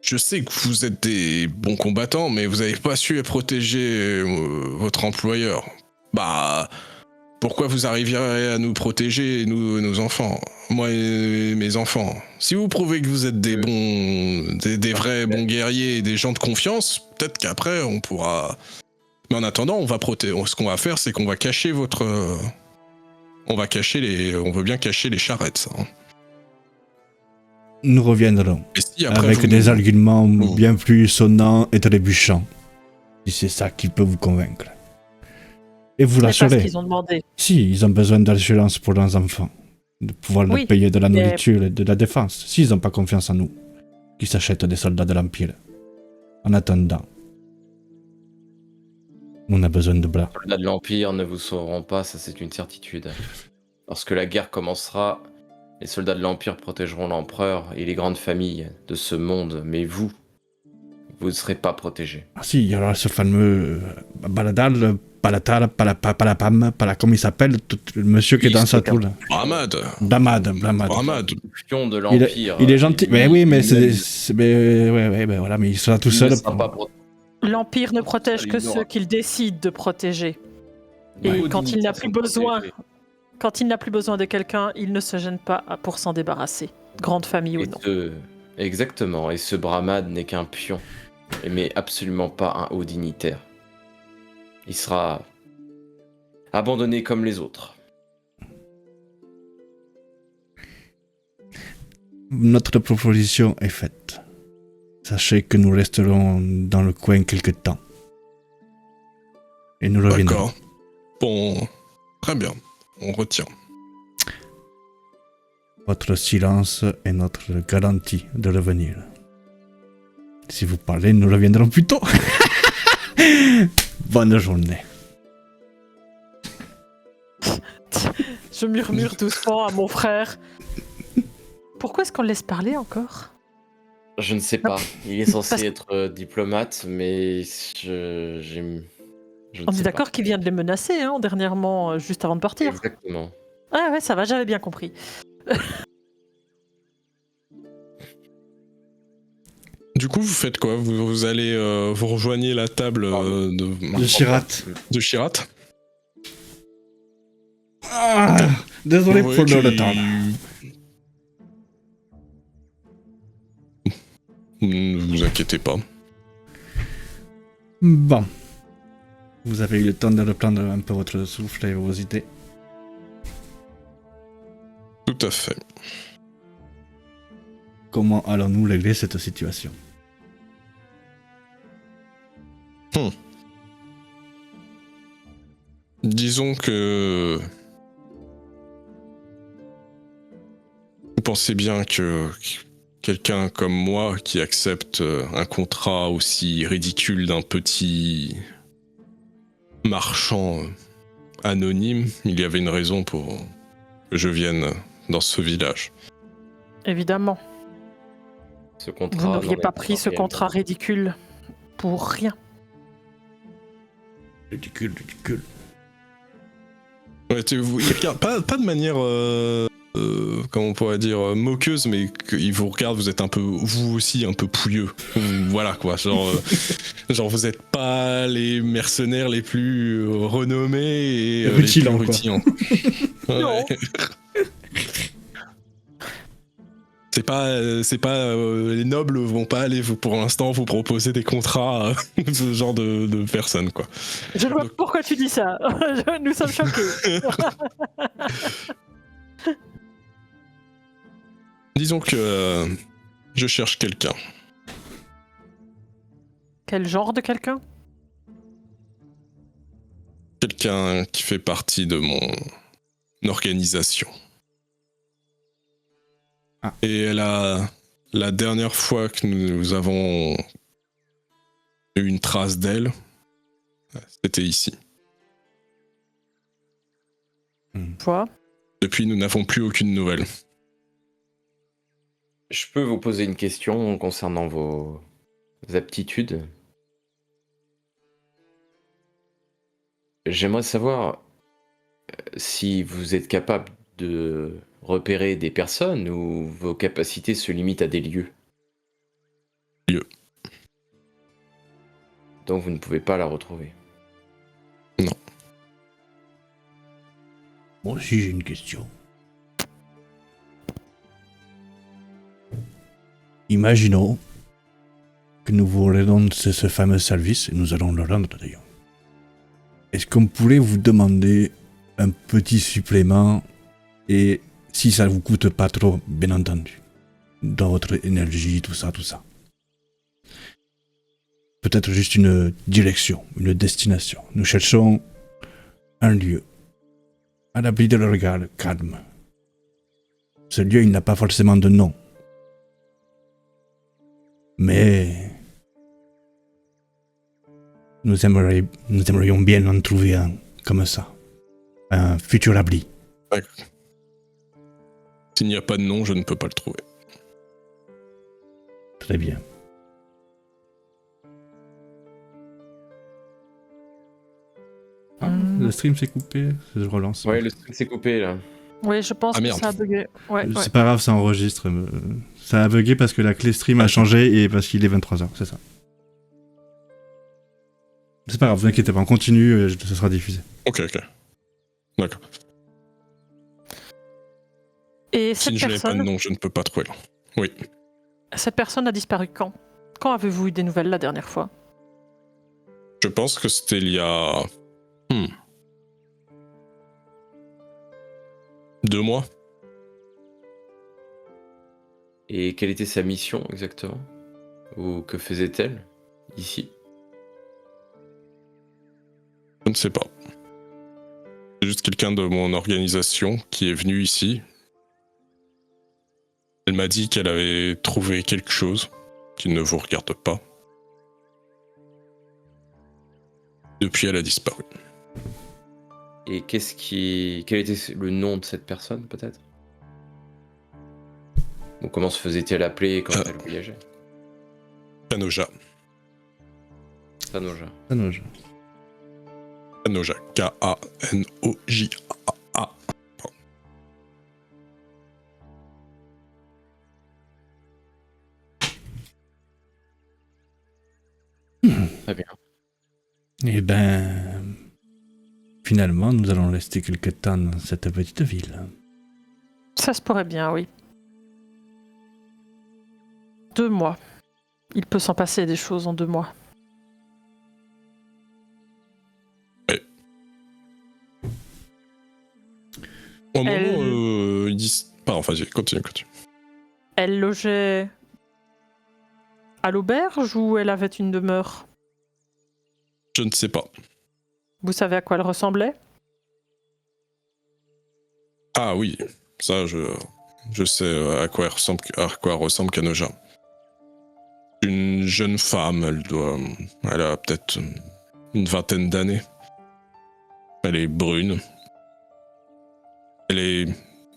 Je sais que vous êtes des bons combattants, mais vous n'avez pas su protéger votre employeur. Bah, pourquoi vous arriveriez à nous protéger, nous, nos enfants, moi et mes enfants? Si vous prouvez que vous êtes des bons, des vrais bons guerriers, et des gens de confiance, peut-être qu'après on pourra. Mais en attendant, on va ce qu'on va faire, c'est qu'on va cacher votre. On veut bien cacher les charrettes, ça. Hein. Nous reviendrons Et si après avec vous des nous- arguments vous- bien plus sonnants et trébuchants. Si c'est ça qui peut vous convaincre. Et vous C'est pas ce l'assurer. qu'ils ont demandé. Si, ils ont besoin d'assurance pour leurs enfants. De pouvoir leur Oui, payer de la mais- nourriture et de la défense. S'ils n'ont pas confiance en nous, qu'ils s'achètent des soldats de l'Empire. En attendant, on a besoin de bras. les soldats de l'Empire ne vous sauveront pas, ça c'est une certitude. Lorsque la guerre commencera, les soldats de l'Empire protégeront l'empereur et les grandes familles de ce monde, mais vous ne serez pas protégés. Ah si, il y aura ce fameux Baladal, Palatal, Palapam, comme il s'appelle, le monsieur qui est Oui, dans sa c'est tour. Bramad, Blamad. Bramad. Pion de Il l'Empire. est gentil. Mais oui, mais lui-même, mais voilà, mais il sera tout il seul. ne sera pas protégé. L'Empire ne protège que ceux qu'il décide de protéger. Et Ouais. quand il n'a plus Sont besoin, protégés. quand il n'a plus besoin de quelqu'un, il ne se gêne pas pour s'en débarrasser. Grande famille ou Et non. Exactement, et ce Bramad n'est qu'un pion, mais absolument pas un haut dignitaire. Il sera abandonné comme les autres. Notre proposition est faite. Sachez que nous resterons dans le coin quelque temps. Et nous reviendrons. D'accord. Bon, très bien. On retient. Votre silence est notre garantie de revenir. Si vous parlez, nous reviendrons plus tôt. Bonne journée. Je murmure doucement à mon frère. Pourquoi est-ce qu'on le laisse parler encore? Je ne sais pas. Il est censé être diplomate, mais je ne On sais est pas. d'accord qu'il vient de les menacer, hein, dernièrement, juste avant de partir. Exactement. Ah ouais, ça va, j'avais bien compris. Du coup, vous faites quoi? Vous allez, vous rejoignez la table De Chirat. de Chirat? Ah, désolé Vous pour voyez le qu'il- retard. Ne vous inquiétez pas. Bon. Vous avez eu le temps de reprendre un peu votre souffle et vos idées. Tout à fait. Comment allons-nous régler cette situation? Disons que vous pensez bien que quelqu'un comme moi qui accepte un contrat aussi ridicule d'un petit marchand anonyme, il y avait une raison pour que je vienne dans ce village. Évidemment. Ce Vous contrat. n'auriez n'en pas est pris ce réellement. contrat ridicule pour rien. Ridicule, ridicule. Ouais, il regarde pas de manière, comment on pourrait dire, moqueuse, mais il vous regarde, vous êtes un peu, vous aussi, un peu pouilleux. Voilà quoi, genre, genre vous êtes pas les mercenaires les plus renommés et Rutilants, les plus quoi. rutilants. Non. C'est pas les nobles vont pas aller pour l'instant vous proposer des contrats ce genre de personnes quoi. Je vois pourquoi tu dis ça. Nous sommes choqués. Disons que je cherche quelqu'un. Quel genre de quelqu'un? Quelqu'un qui fait partie de mon organisation. Ah. Et la dernière fois que nous avons eu une trace d'elle, c'était ici. Quoi? Depuis, nous n'avons plus aucune nouvelle. Je peux vous poser une question concernant vos aptitudes. J'aimerais savoir si vous êtes capable de repérer des personnes ou vos capacités se limitent à des lieux. Lieux. Donc vous ne pouvez pas la retrouver. Moi aussi j'ai une question. Imaginons que nous vous rendons ce fameux service, et nous allons le rendre d'ailleurs. Est-ce qu'on pourrait vous demander un petit supplément, et si ça vous coûte pas trop, bien entendu, dans votre énergie, tout ça. Peut-être juste une direction, une destination. Nous cherchons un lieu, à l'abri de le regard, calme. Ce lieu, il n'a pas forcément de nom. Mais nous aimerions bien en trouver un comme ça. Un futur abri. S'il n'y a pas de nom, je ne peux pas le trouver. Très bien. Ah, le stream s'est coupé. Je relance. Ouais, le stream s'est coupé là. Oui, je pense Ah, que merde. ça a bugué. Ouais, ouais. C'est pas grave, ça enregistre. Ça a bugué parce que la clé stream a changé et parce qu'il est 23h, c'est ça. C'est pas grave, vous inquiétez pas, on continue, ça sera diffusé. Ok. D'accord. Et Si cette je n'ai pas de personne, nom, je ne peux pas trouver. Oui. cette personne a disparu quand? Quand avez-vous eu des nouvelles la dernière fois? Je pense que c'était il y a... 2 mois. Et quelle était sa mission exactement? Ou que faisait-elle ici? Je ne sais pas. C'est juste quelqu'un de mon organisation qui est venu ici. Elle m'a dit qu'elle avait trouvé quelque chose qui ne vous regarde pas. Depuis, elle a disparu. Et quel était le nom de cette personne, peut-être? Ou comment se faisait-elle appeler quand elle voyageait? Kanoja. Sanoja. Sanoja. Kanoja. K-A-N-O-J-A. Très bien. Eh ben... Finalement, nous allons rester quelque temps dans cette petite ville. Ça se pourrait bien, oui. 2 mois. Il peut s'en passer des choses en 2 mois. Au moment où ils disent... Pardon, vas-y, continue. Elle logeait à l'auberge ou elle avait une demeure? Je ne sais pas. Vous savez à quoi elle ressemblait? Ah oui, ça je sais à quoi ressemble Kanoja. Une jeune femme, elle a peut-être une vingtaine d'années. Elle est brune. Elle est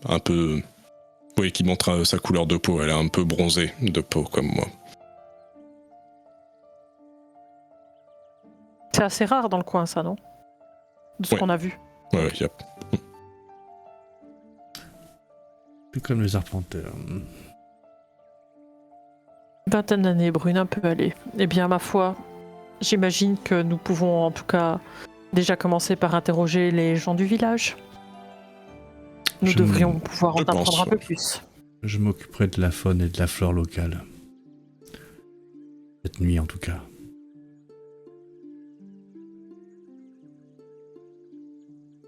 un peu... Oui, qui montre sa couleur de peau. Elle est un peu bronzée de peau, comme moi. C'est assez rare dans le coin, ça, non? De ce Ouais. qu'on a vu. Ouais, yep. Plus comme les arpenteurs. Vingtaine d'années, brune, un peu allée. Eh bien, ma foi, j'imagine que nous pouvons en tout cas déjà commencer par interroger les gens du village. Nous Je devrions pouvoir en je apprendre pense, un peu ouais. plus. Je m'occuperai de la faune et de la flore locale. Cette nuit, en tout cas.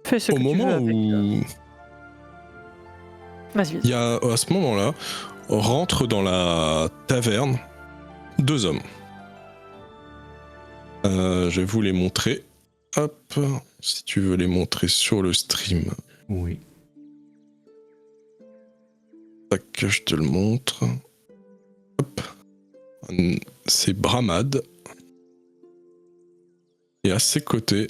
Fais ce Au que tu veux moment avec... où... Vas-y, Il y a, à ce moment-là, rentrent dans la taverne 2 hommes. Je vais vous les montrer. Hop, si tu veux les montrer sur le stream. Oui. Tac, je te le montre. Hop. C'est Bramad. Et à ses côtés...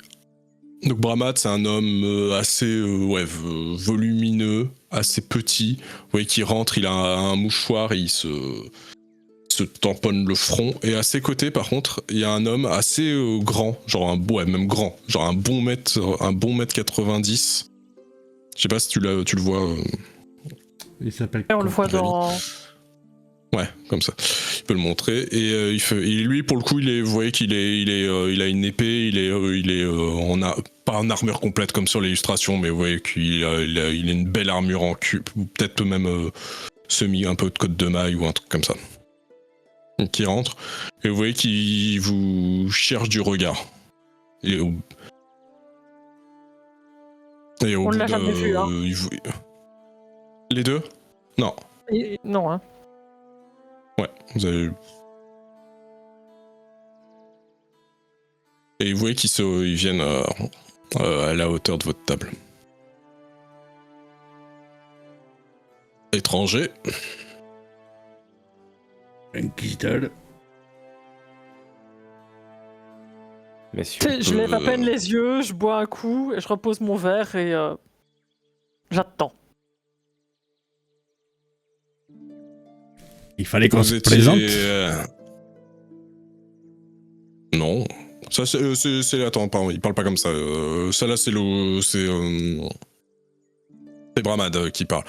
Donc Bramad, c'est un homme assez volumineux, assez petit. Vous voyez qu'il rentre, il a un mouchoir et il se tamponne le front. Et à ses côtés, par contre, il y a un homme assez grand, genre même grand, genre un bon mètre 90. Je sais pas si tu le vois. Il s'appelle... Et on le voit dans... Ouais, comme ça. Il peut le montrer. Et lui, pour le coup, vous voyez qu'il il a une épée. Il est pas en armure complète comme sur l'illustration, mais vous voyez qu'il a une belle armure en cube, ou peut-être même un peu de côte de maille ou un truc comme ça. Donc, qui rentre. Et vous voyez qu'il vous cherche du regard. Et au On bout l'a de... jamais vu, hein. Les deux? Non. Non, hein. Ouais, vous avez... Et vous voyez qu'ils viennent à la hauteur de votre table. Étranger. Inquisiteur. Messieurs, Je lève à peine les yeux, je bois un coup et je repose mon verre et j'attends. Il fallait qu'on Vous se étiez, présente. Non. Ça, c'est... Attends, pardon, il parle pas comme ça. Ça, là, c'est Bramad qui parle.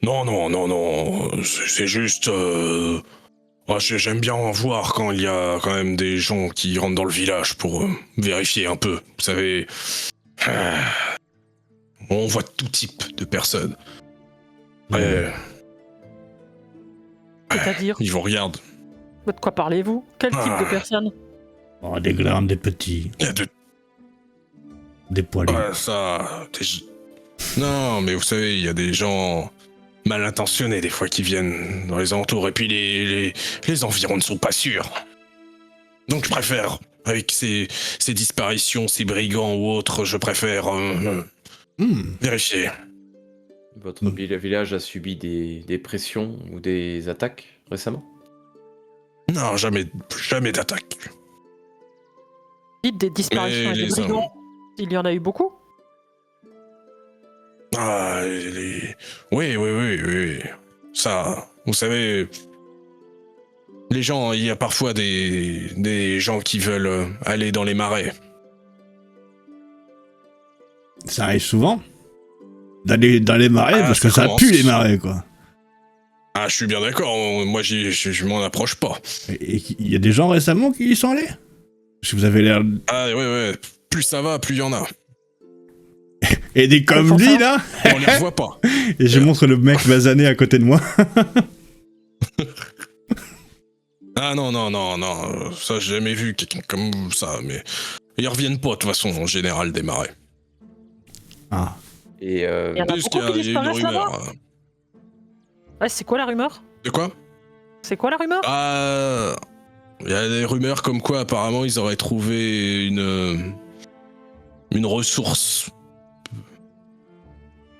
Non. C'est juste... Moi, j'aime bien voir quand il y a quand même des gens qui rentrent dans le village pour vérifier un peu. Vous savez... On voit tout type de personnes. C'est-à-dire, Ils vous regardent. de quoi parlez-vous? Quel type de personne? Oh, des grands, des petits, Il y a de... des poilus. Ouais, ça... Non, mais vous savez, il y a des gens mal intentionnés des fois qui viennent dans les alentours, et puis les environs ne sont pas sûrs. Donc je préfère, avec ces disparitions, ces brigands ou autres, je préfère vérifier. votre village a subi des pressions ou des attaques récemment? Non, jamais d'attaque. Dites des disparitions Mais et des brigands. Il y en a eu beaucoup. Ah, oui. Ça, vous savez, les gens, il y a parfois des gens qui veulent aller dans les marais. Ça arrive souvent d'aller dans les marais parce ça que ça commence. pue les marais, quoi. Ah, je suis bien d'accord, moi je m'en approche pas. Et il y a des gens récemment qui y sont allés. Si vous avez l'air. Ah, ouais, plus ça va, plus il y en a. Et des comme dit, là. Et on les revoit pas. Et je montre le mec basané à côté de moi. Ah non, ça j'ai jamais vu quelqu'un comme ça, mais ils reviennent pas de toute façon en général des marais. Ah. Et Il y en a Parce beaucoup qu'il qui y a une disparaissent là-bas. rumeur. Ouais, c'est quoi la rumeur? De quoi? C'est quoi la rumeur? Ah, il y a des rumeurs comme quoi apparemment ils auraient trouvé une ressource,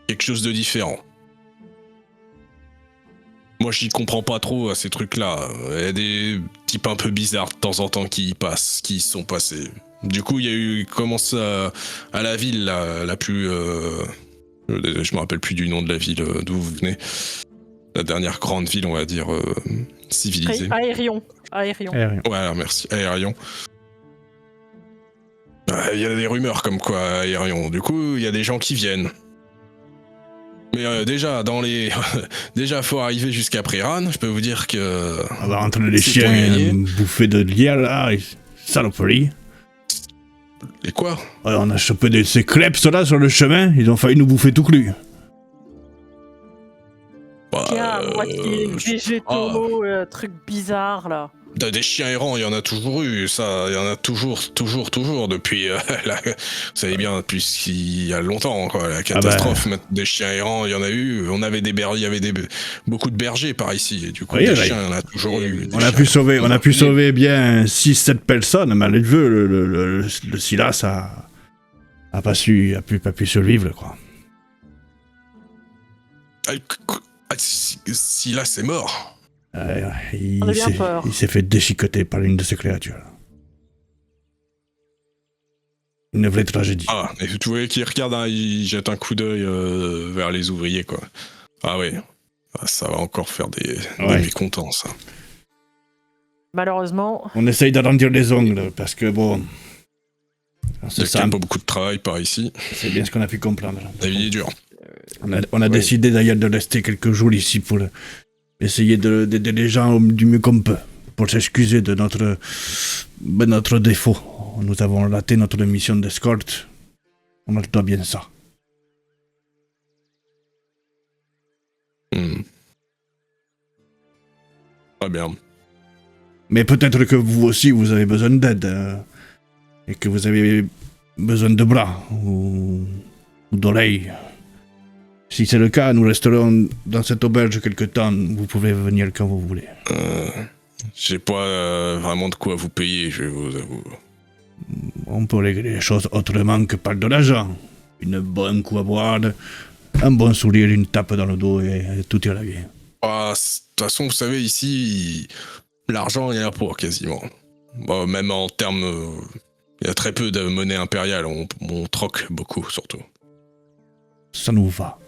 quelque chose de différent. Moi j'y comprends pas trop à ces trucs-là. Il y a des types un peu bizarres de temps en temps qui y passent, qui y sont passés. Du coup il y a eu commence à la ville la plus, je me rappelle plus du nom de la ville d'où vous venez. La dernière grande ville, on va dire, civilisée. Aérion. Ouais, merci. Aérion. Il y a des rumeurs comme quoi, Aérion. Du coup, il y a des gens qui viennent. Mais déjà, déjà, faut arriver jusqu'à Priran. Je peux vous dire que... On va rentrer les C'est pour chiens gagner. bouffés de lierre, là. Saloperie. Et quoi? Ouais, on a chopé ces crêpes là sur le chemin. Ils ont failli nous bouffer tout cru. Bah, Tiens, moitié végétaux, trucs bizarres là. Des chiens errants, il y en a toujours eu, ça, il y en a toujours, depuis, vous savez bien, depuis il y a longtemps, quoi, la catastrophe, des chiens errants, il y en a eu, on avait il y avait beaucoup de bergers par ici, et du coup, Oui, des oui. chiens, il y en a toujours eu. On a pu sauver bien 6-7 personnes, mais le Silas a pas pu survivre, quoi. Si là, c'est mort. On a bien peur. Il s'est fait déchiqueter par une de ces créatures. Une vraie tragédie. Ah, et tu voyais qu'il regarde, hein, il jette un coup d'œil vers les ouvriers, quoi. Ah ouais, ça va encore faire des mécontents, ça. Malheureusement. On essaye d'arrondir les ongles, parce que bon... Il n'y a pas beaucoup de travail par ici. C'est bien ce qu'on a pu comprendre. La vie est dure. On a décidé d'ailleurs de rester quelques jours ici pour essayer d'aider les gens du mieux qu'on peut, pour s'excuser de notre défaut. Nous avons raté notre mission d'escorte. On leur doit bien ça. Très bien. Mais peut-être que vous aussi, vous avez besoin d'aide. Et que vous avez besoin de bras ou d'oreilles. Si c'est le cas, nous resterons dans cette auberge quelque temps. Vous pouvez venir quand vous voulez. J'ai pas vraiment de quoi vous payer, je vous avoue. On peut régler les choses autrement que par de l'argent. Une bonne coup à boire, un bon sourire, une tape dans le dos et tout ira bien. Ah, de toute façon, vous savez, ici, l'argent, il y en a pas quasiment. Bon, même en termes... il y a très peu de monnaie impériale, on troque beaucoup, surtout. Ça nous va.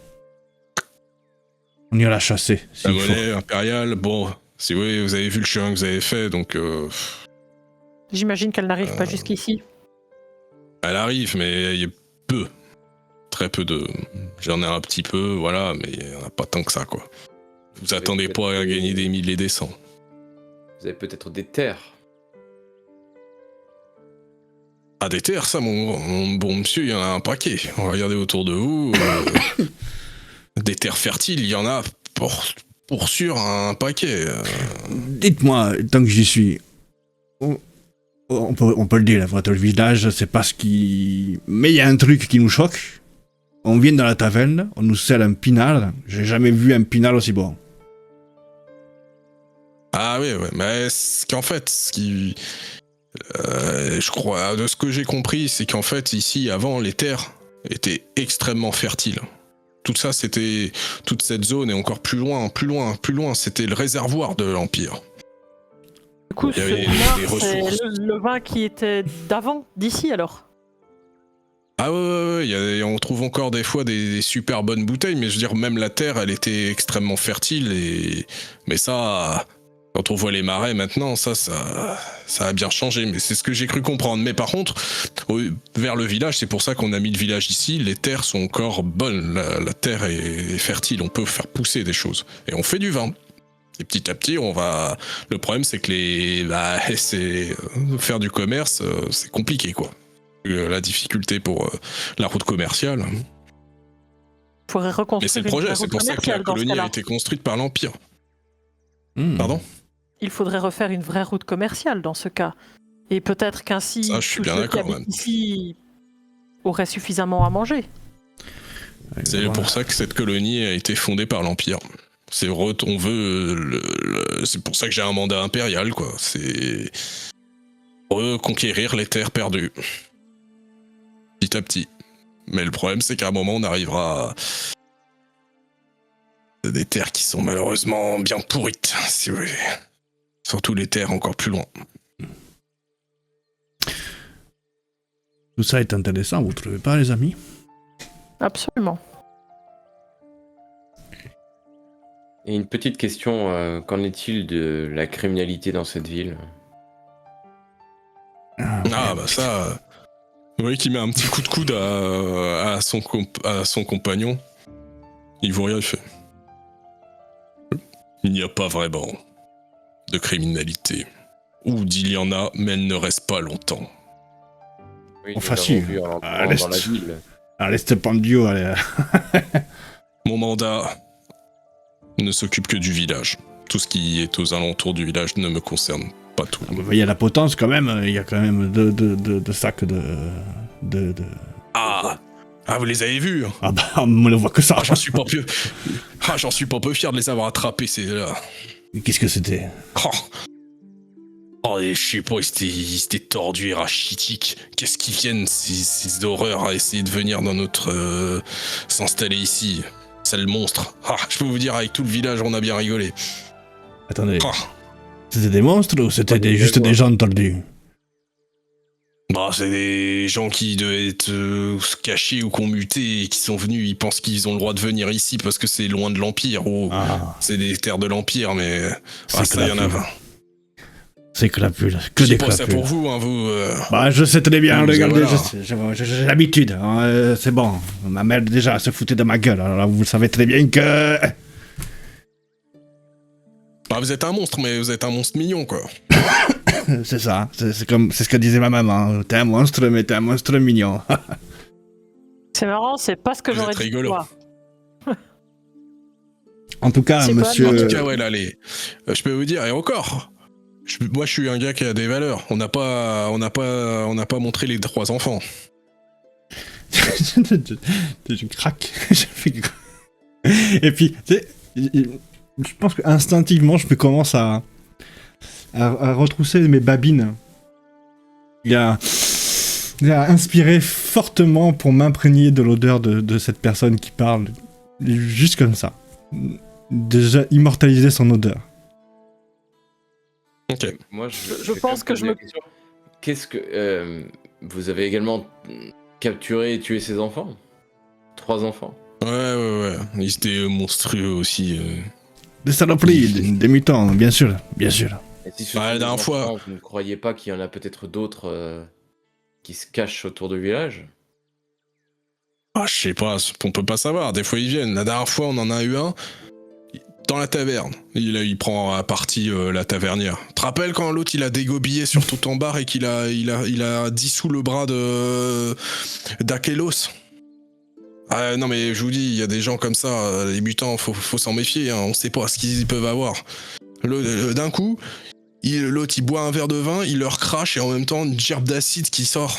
On ira chasser, s'il La faut. monnaie impériale, bon, si vous avez vu le chemin que vous avez fait, donc... J'imagine qu'elle n'arrive pas jusqu'ici. Elle arrive, mais il y a peu. Très peu de... J'en ai un petit peu, voilà, mais il n'y en a pas tant que ça, quoi. Vous attendez pas à gagner des milliers des cents. Vous avez peut-être des terres. Ah, des terres, ça, mon bon monsieur, il y en a un paquet. Regardez autour de vous. Des terres fertiles, il y en a pour sûr un paquet. Dites-moi, tant que j'y suis, on peut le dire, votre village, c'est pas ce qui... Mais il y a un truc qui nous choque. On vient dans la taverne, on nous sert un pinard. J'ai jamais vu un pinard aussi bon. Ah oui, ouais, mais qu'en fait, ce qui... je crois, de ce que j'ai compris, c'est qu'en fait, ici, avant, les terres étaient extrêmement fertiles. Tout ça, c'était... Toute cette zone, et encore plus loin, c'était le réservoir de l'Empire. Du coup, Il y avait ce vin, des c'est ressources. le vin qui était d'avant, d'ici alors. Ah ouais, on trouve encore des fois des super bonnes bouteilles, mais je veux dire, même la terre, elle était extrêmement fertile, mais ça, quand on voit les marais maintenant, ça a bien changé, mais c'est ce que j'ai cru comprendre. Mais par contre, vers le village, c'est pour ça qu'on a mis le village ici, les terres sont encore bonnes, la terre est fertile, on peut faire pousser des choses, et on fait du vin. Et petit à petit, on va. Le problème, c'est que faire du commerce, c'est compliqué, quoi. La difficulté pour la route commerciale. Il faudrait Mais reconstruire c'est le une projet, vraie c'est route pour ça que la commerciale dans ce colonie a cas-là. été construite par l'Empire. Hmm. Pardon? Il faudrait refaire une vraie route commerciale dans ce cas. Et peut-être qu'ainsi, Ça, je suis tous bien ceux qui d'accord, habitent même. ici auraient suffisamment à manger. C'est Voilà. pour ça que cette colonie a été fondée par l'Empire. C'est on veut c'est pour ça que j'ai un mandat impérial, quoi. C'est reconquérir les terres perdues. Petit à petit. Mais le problème, c'est qu'à un moment, on arrivera à des terres qui sont malheureusement bien pourrites, si vous voulez. Surtout les terres encore plus loin. Tout ça est intéressant, vous trouvez pas, les amis? Absolument. Et une petite question, qu'en est-il de la criminalité dans cette ville? Ah bah ça, vous voyez qu'il met un petit coup de coude à son compagnon. Il vous regarde, il fait. Il n'y a pas vraiment de criminalité. Ou d'il y en a, mais elle ne reste pas longtemps. Oui, Oh, nous facile. l'avons vu en À entrant l'est. dans la ville. Allez, c'était pendio, allez. Mon mandat ne s'occupe que du village. Tout ce qui est aux alentours du village ne me concerne pas tout. Vous voyez la potence quand même, il y a quand même deux sacs de... Ah, vous les avez vus? Ah bah, on ne le voit que ça. Ah, j'en suis pas peu. Ah, j'en suis pas peu fier de les avoir attrapés, c'est là. Qu'est-ce que c'était? Et je sais pas, ils étaient tordus et rachitiques. Qu'est-ce qu'ils viennent, ces horreurs, à essayer de venir dans notre... s'installer ici? Sale monstre. Je peux vous dire, avec tout le village, on a bien rigolé. Attendez, c'était des monstres ou c'était juste des gens tordus? Bah, c'est des gens qui devaient être cachés ou qu'on muté et qui sont venus, ils pensent qu'ils ont le droit de venir ici parce que c'est loin de l'Empire. C'est des terres de l'Empire, mais... C'est ça, il y en a 20. C'est crapule, que Je des dis pas ça crapules. pour vous, hein, vous... Bah, je sais très bien, Vous, regardez, voilà. j'ai l'habitude, hein, c'est bon. Ma mère déjà se foutait de ma gueule, alors vous savez très bien que... Bah, vous êtes un monstre, mais vous êtes un monstre mignon, quoi. C'est ça, c'est ce que disait ma maman. T'es un monstre, mais t'es un monstre mignon. C'est marrant, c'est pas ce que Vous j'aurais êtes dit. rigolo. Toi. En tout cas, C'est monsieur... En tout cas, ouais, là, je peux vous dire, et encore, moi, je suis un gars qui a des valeurs. On n'a pas montré les 3 enfants. je craque. Et puis, tu sais, je pense qu'instinctivement, je me commence à retrousser mes babines. Il a inspiré fortement pour m'imprégner de l'odeur de cette personne qui parle, juste comme ça. Déjà immortaliser son odeur. Ok. Moi, Je vais pense quand que même je poser me- la question. Qu'est-ce que... vous avez également capturé et tué ses enfants? 3 enfants? Ouais. Ils étaient monstrueux aussi. Des saloperies, des mutants, bien sûr, bien sûr. Et si ce Bah, sont la des dernière fois- enfants, vous ne croyez pas qu'il y en a peut-être d'autres qui se cachent autour du village? Je sais pas, on peut pas savoir. Des fois, ils viennent. La dernière fois, on en a eu un dans la taverne. Il prend à partie la tavernière. Tu te rappelles quand l'autre, il a dégobillé sur tout en bar et qu'il a dissous le bras d'Akelos? Non, mais je vous dis, il y a des gens comme ça, les mutants, faut s'en méfier, hein, on sait pas ce qu'ils peuvent avoir. D'un coup, l'autre, il boit un verre de vin, il leur crache et en même temps, une gerbe d'acide qui sort.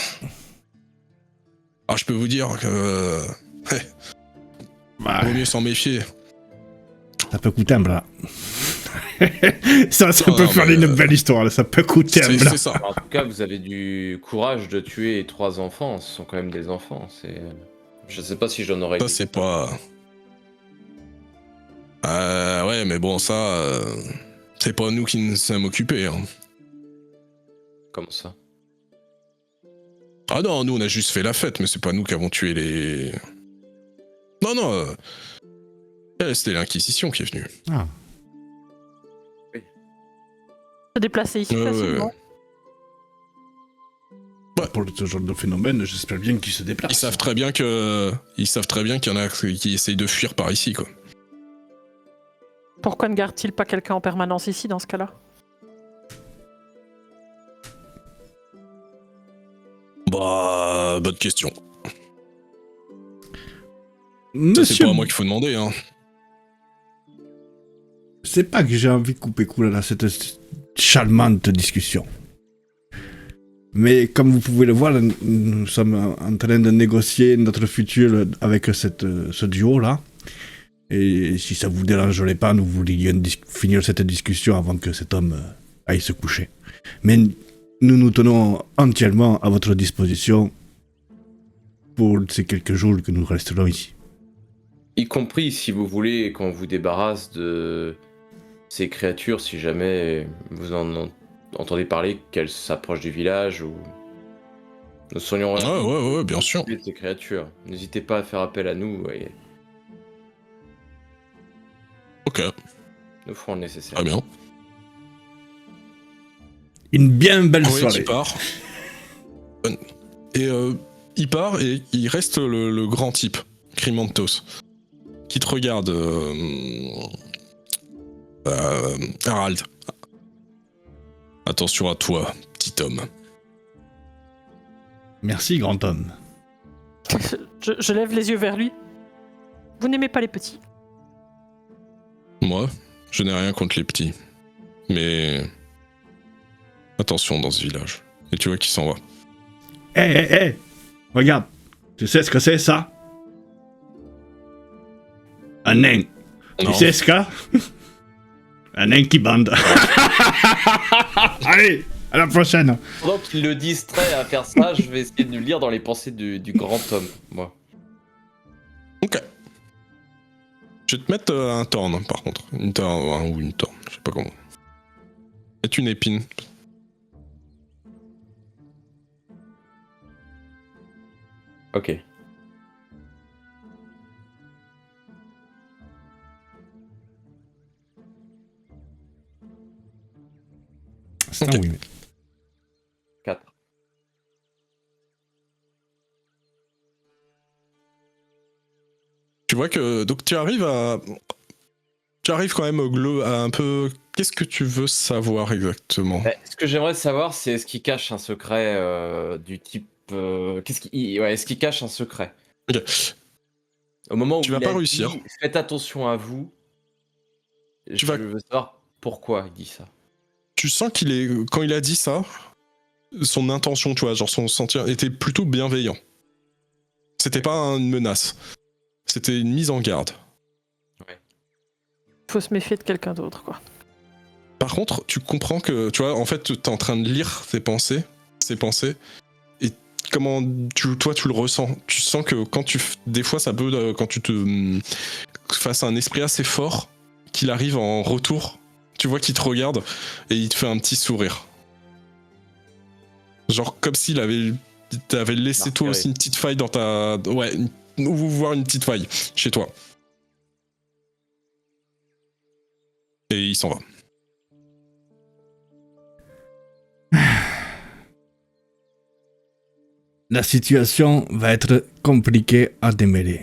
Je peux vous dire que... Bah, vaut mieux s'en méfier. ça peut coûter un bras. ça Non, peut non, faire mais, une belle histoire, là. Ça peut coûter un bras. C'est ça. En tout cas, vous avez du courage de tuer 3 enfants. Ce sont quand même des enfants. Je sais pas si j'en aurais... Ça, c'est pas... ouais, mais bon, ça... c'est pas nous qui nous sommes occupés. Hein. Comment ça? Ah non, nous on a juste fait la fête, mais c'est pas nous qui avons tué les... Non, non, c'était l'Inquisition qui est venue. Ah. Se déplacer ici facilement. Pour ce genre de phénomène, j'espère bien qu'ils se déplacent. Ils savent très bien qu'il y en a qui essayent de fuir par ici, quoi. Pourquoi ne garde-t-il pas quelqu'un en permanence ici dans ce cas-là? Bah, bonne question. Ça, c'est Monsieur, pas à moi qu'il faut demander, hein. c'est pas que j'ai envie de couper court à cette charmante discussion. Mais comme vous pouvez le voir, nous sommes en train de négocier notre futur avec ce duo-là. Et si ça vous dérangerait pas, nous voulions finir cette discussion avant que cet homme aille se coucher. Mais nous nous tenons entièrement à votre disposition pour ces quelques jours que nous resterons ici. Y compris si vous voulez qu'on vous débarrasse de ces créatures, si jamais vous en entendez parler, qu'elles s'approchent du village ou... Nous serions Ouais, bien sûr. de ces créatures. N'hésitez pas à faire appel à nous et Ok, nous ferons le nécessaire. très bien. Une bien belle Oui, soirée. il part. Et il part et il reste le grand type, Crimantos, qui te regarde, Harald. Attention à toi, petit homme. Merci, grand homme. Je lève les yeux vers lui. Vous n'aimez pas les petits? Moi, je n'ai rien contre les petits. Mais... attention dans ce village. Et tu vois qu'il s'en va. Hé, regarde, tu sais ce que c'est ça? Un nain. Non. Tu sais ce que? Un nain qui bande. Allez, à la prochaine. Pendant qu'il le distrait à faire ça, je vais essayer de lire dans les pensées du grand homme, moi. Ok. Je vais te mettre un torn, par contre. Une torn, ou une torn, je sais pas comment. Et une épine. Ok. C'est Ok. un oui. 4. Tu vois que... donc tu arrives à... Tu arrives quand même à un peu... Qu'est-ce que tu veux savoir exactement? Ce que j'aimerais savoir, c'est est-ce qu'il cache un secret du type... est-ce qu'il cache un secret? Ok. Au moment où Tu vas il pas a réussir. dit, faites attention à vous, je veux savoir pourquoi il dit ça. Tu sens qu'il est... Quand il a dit ça, son intention, tu vois, genre son sentir était plutôt bienveillant. C'était pas une menace. C'était une mise en garde. Faut se méfier de quelqu'un d'autre, quoi. Par contre, tu comprends que, tu vois, en fait, t'es en train de lire ses pensées, et comment toi tu le ressens. Tu sens que des fois ça peut, quand tu te face à un esprit assez fort, qu'il arrive en retour, tu vois qu'il te regarde et il te fait un petit sourire. Genre comme s'il t'avait laissé toi aussi une petite faille dans ta, ou voir une petite faille chez toi. Et il s'en va. La situation va être compliquée à démêler.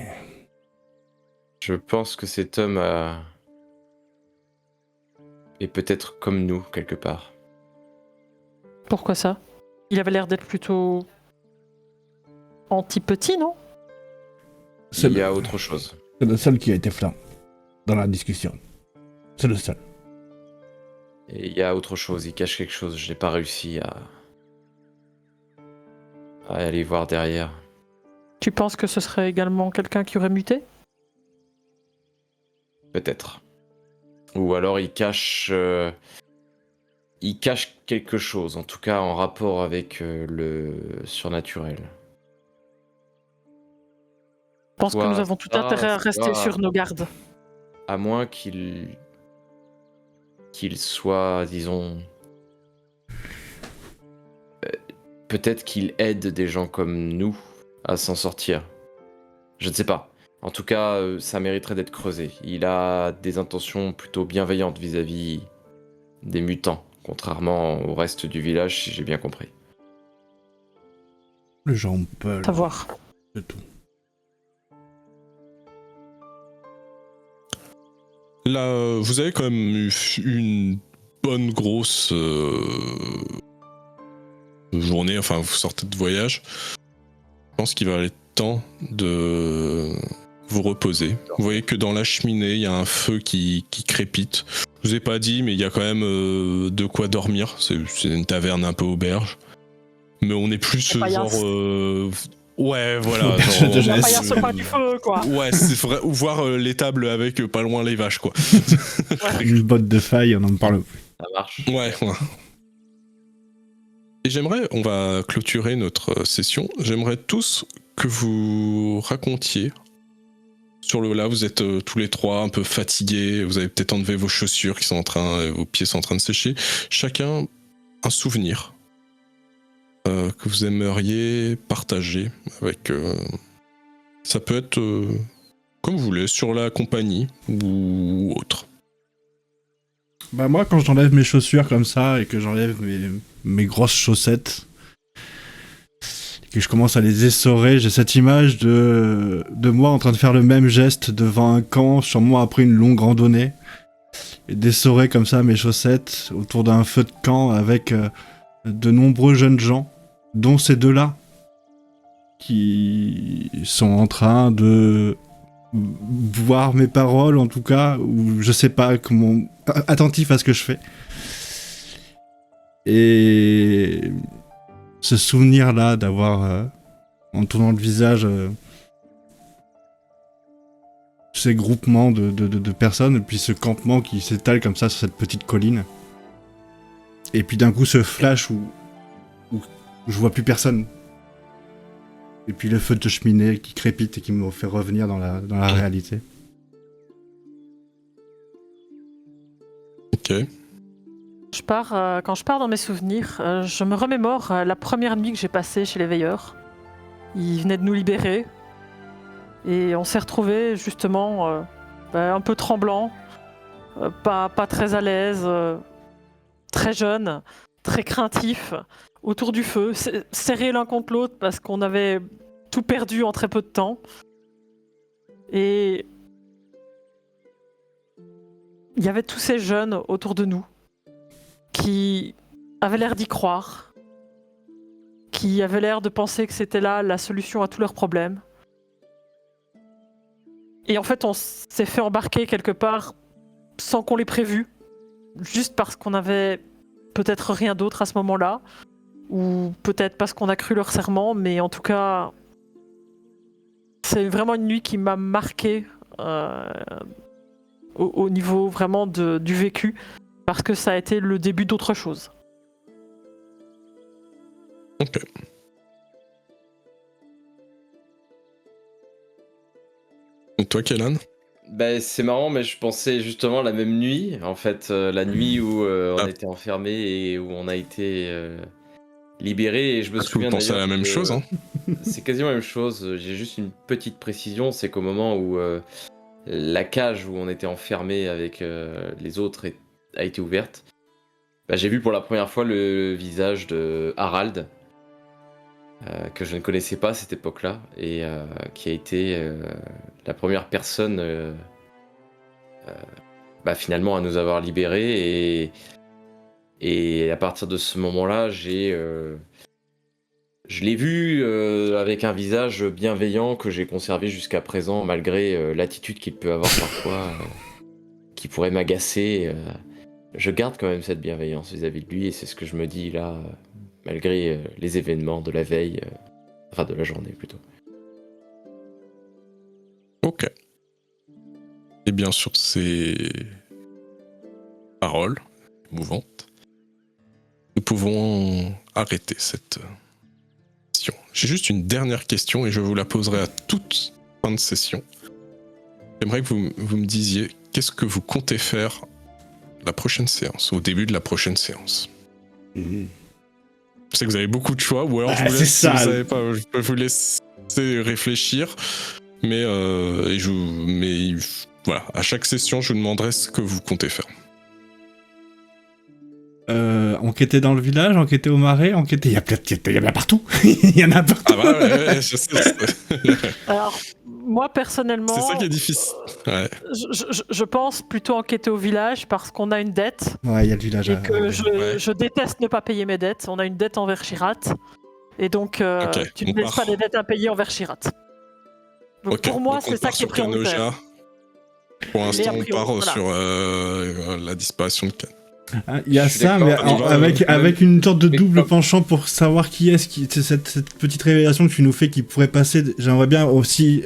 Je pense que cet homme est peut-être comme nous, quelque part. Pourquoi ça? Il avait l'air d'être plutôt... anti-petit, non? Il y a autre chose. C'est le seul qui a été franc dans la discussion. C'est le seul. Et il y a autre chose, il cache quelque chose. Je n'ai pas réussi à aller voir derrière. Tu penses que ce serait également quelqu'un qui aurait muté? Peut-être. Ou alors il cache quelque chose, en tout cas en rapport avec le surnaturel. Je pense que nous avons tout intérêt à rester sur nos gardes. À moins qu'il soit, disons, peut-être qu'il aide des gens comme nous à s'en sortir. Je ne sais pas. En tout cas, ça mériterait d'être creusé. Il a des intentions plutôt bienveillantes vis-à-vis des mutants, contrairement au reste du village, si j'ai bien compris. Les gens ont peur. Savoir. C'est tout. Là, vous avez quand même eu une bonne grosse journée, enfin vous sortez de voyage. Je pense qu'il va être temps de vous reposer. Vous voyez que dans la cheminée, il y a un feu qui crépite. Je vous ai pas dit, mais il y a quand même de quoi dormir. C'est une taverne un peu auberge. Mais on est plus ce paillasse. genre... Ouais, voilà. Auberge genre, de La jeunesse. paillasse au coin du feu, quoi. Ouais, c'est vrai. Ou voir les tables avec pas loin les vaches, quoi. Une botte de faille, on en parle plus. Ça marche. Ouais. Et j'aimerais, on va clôturer notre session, j'aimerais tous que vous racontiez sur le là, vous êtes tous les trois un peu fatigués, vous avez peut-être enlevé vos chaussures qui sont vos pieds sont en train de sécher, chacun un souvenir que vous aimeriez partager avec... ça peut être comme vous voulez, sur la compagnie ou autre. Bah moi, quand j'enlève mes chaussures comme ça et que j'enlève mes grosses chaussettes et que je commence à les essorer, j'ai cette image de moi en train de faire le même geste devant un camp, sûrement après une longue randonnée, et d'essorer comme ça mes chaussettes autour d'un feu de camp avec de nombreux jeunes gens, dont ces deux-là, qui sont en train de voir mes paroles en tout cas, ou je sais pas, comment attentif à ce que je fais. Et ce souvenir là d'avoir en tournant le visage ces groupements de personnes, et puis ce campement qui s'étale comme ça sur cette petite colline, et puis d'un coup ce flash où je vois plus personne. Et puis le feu de cheminée qui crépite et qui me fait revenir dans la réalité. Ok. Quand je pars dans mes souvenirs, je me remémore la première nuit que j'ai passée chez les veilleurs. Ils venaient de nous libérer. Et on s'est retrouvés justement un peu tremblants, pas très à l'aise, très jeunes, très craintifs, autour du feu, serrés l'un contre l'autre parce qu'on avait tout perdu en très peu de temps. Et il y avait tous ces jeunes autour de nous qui avaient l'air d'y croire, qui avaient l'air de penser que c'était là la solution à tous leurs problèmes. Et en fait, on s'est fait embarquer quelque part sans qu'on l'ait prévu, juste parce qu'on avait peut-être rien d'autre à ce moment-là, ou peut-être parce qu'on a cru leur serment, mais en tout cas, c'est vraiment une nuit qui m'a marqué au niveau vraiment du vécu, parce que ça a été le début d'autre chose. Ok. Et toi, Kellan? Bah, c'est marrant, mais je pensais justement la même nuit, en fait, la nuit où on était enfermés et où on a été libérés. Et je me souviens Vous pensez à la même chose, hein? C'est quasiment la même chose. J'ai juste une petite précision, c'est qu'au moment où la cage où on était enfermés avec les autres a été ouverte, bah, j'ai vu pour la première fois le visage de Harald, que je ne connaissais pas à cette époque-là, et qui a été la première personne finalement à nous avoir libérés. Et à partir de ce moment-là, je l'ai vu avec un visage bienveillant que j'ai conservé jusqu'à présent, malgré l'attitude qu'il peut avoir parfois, qui pourrait m'agacer. Je garde quand même cette bienveillance vis-à-vis de lui, et c'est ce que je me dis là, malgré les événements de la veille, enfin de la journée plutôt. Ok. Et bien sur ces paroles émouvantes, nous pouvons arrêter cette session. J'ai juste une dernière question et je vous la poserai à toute fin de session. J'aimerais que vous me disiez qu'est-ce que vous comptez faire la prochaine séance, au début de la prochaine séance. sais que vous avez beaucoup de choix, ou alors je Ah, vous c'est laisse, si ça. vous savez pas, je peux vous laisser réfléchir. Mais, voilà, à chaque session, je vous demanderai ce que vous comptez faire. Enquêter dans le village, enquêter au marais, enquêter... Il y en a partout. Il y en a partout. Ah bah ouais, je sais. Alors, moi personnellement, C'est ça qui est difficile. Ouais. je pense plutôt enquêter au village parce qu'on a une dette Ouais, il y a le village. et que Ouais. je déteste ne pas payer mes dettes. On a une dette envers Shirat et donc Ok, tu ne on laisses part. pas des dettes impayées envers Shirat. Donc Ok, pour moi, donc on c'est ça part qui est sur Kanoja. prioritaire. Pour l'instant, a on priori, part voilà. sur la disparition de Kan. Ah, il y a Je suis ça, mais d'accord, avec une sorte de mais double comme- penchant pour savoir qui est-ce qui... Cette petite révélation que tu nous fais qui pourrait passer... J'aimerais bien aussi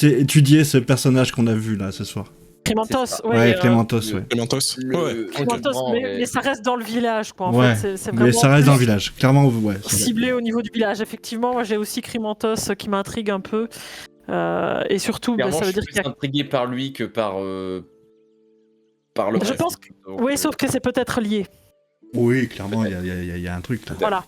étudier ce personnage qu'on a vu là ce soir. Crimentos, C'est ça. Ouais, Clémentos, ouais. Clémentos. Le- Ouais, ok. Crimentos, Non, mais ça reste dans le village, quoi. En Ouais, fait, c'est mais vraiment ça reste dans le plus village. Clairement, ouais. ciblé au niveau du village. Effectivement, moi j'ai aussi Crimentos qui m'intrigue un peu. Et surtout, Clairement, ça je veut suis dire qu'il y plus a... intrigué par lui que par le Je reste. pense Donc, Oui, sauf que c'est peut-être lié. Oui, clairement, il y a un truc là. Voilà.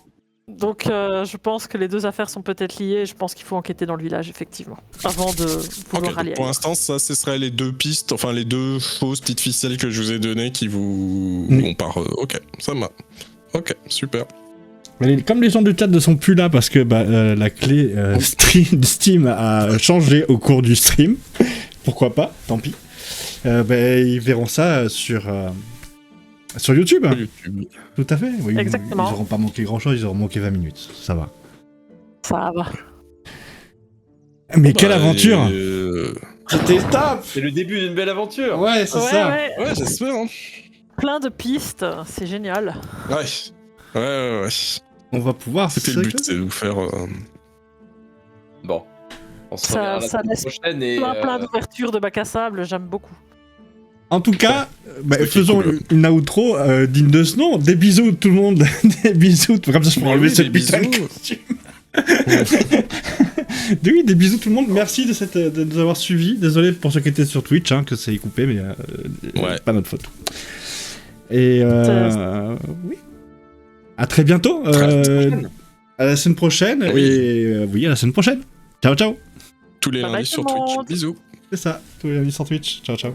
Donc je pense que les deux affaires sont peut-être liées. Et je pense qu'il faut enquêter dans le village, effectivement, avant de Ok, vouloir donc aller pour ailleurs. l'instant, ça, ce serait les deux pistes, enfin les deux fausses petites ficelles que je vous ai données qui vous. Mm. On part. Ok, ça m'a. Ok, super. Mais comme les gens du chat ne sont plus là parce que la clé Steam a changé au cours du stream, pourquoi pas, tant pis. Ils verront ça sur YouTube. YouTube. Tout à fait. Oui, Exactement. Ils n'auront pas manqué grand-chose, ils auront manqué 20 minutes. Ça va. Ça va. Mais quelle Bah, aventure C'était top. C'est le début d'une belle aventure. Ouais, c'est Ouais, ça. ouais. Ouais, j'espère. Hein. Plein de pistes. C'est génial. Ouais. On va pouvoir... C'était le but, c'est de vous faire. Bon, on se Ça- reverra la ça semaine laisse prochaine et Plein d'ouvertures de bac à sable. J'aime beaucoup. En tout cas, C'est faisons cool. une outro digne de ce nom. Des bisous tout le monde. Des bisous. Comme ça, je peux Mais enlever oui, cette des putain de bisous. costume. Oui, des bisous tout le monde. Merci de nous avoir suivis. Désolé pour ceux qui étaient sur Twitch, que c'est coupé, mais Ouais. pas notre faute. Et oui. À très bientôt. À la semaine prochaine. Oui. Et oui, à la semaine prochaine. Ciao, ciao. Tous les Bye lundis bye sur tout le Twitch. monde. Bisous. C'est ça. Tous les amis sur Twitch. Ciao, ciao.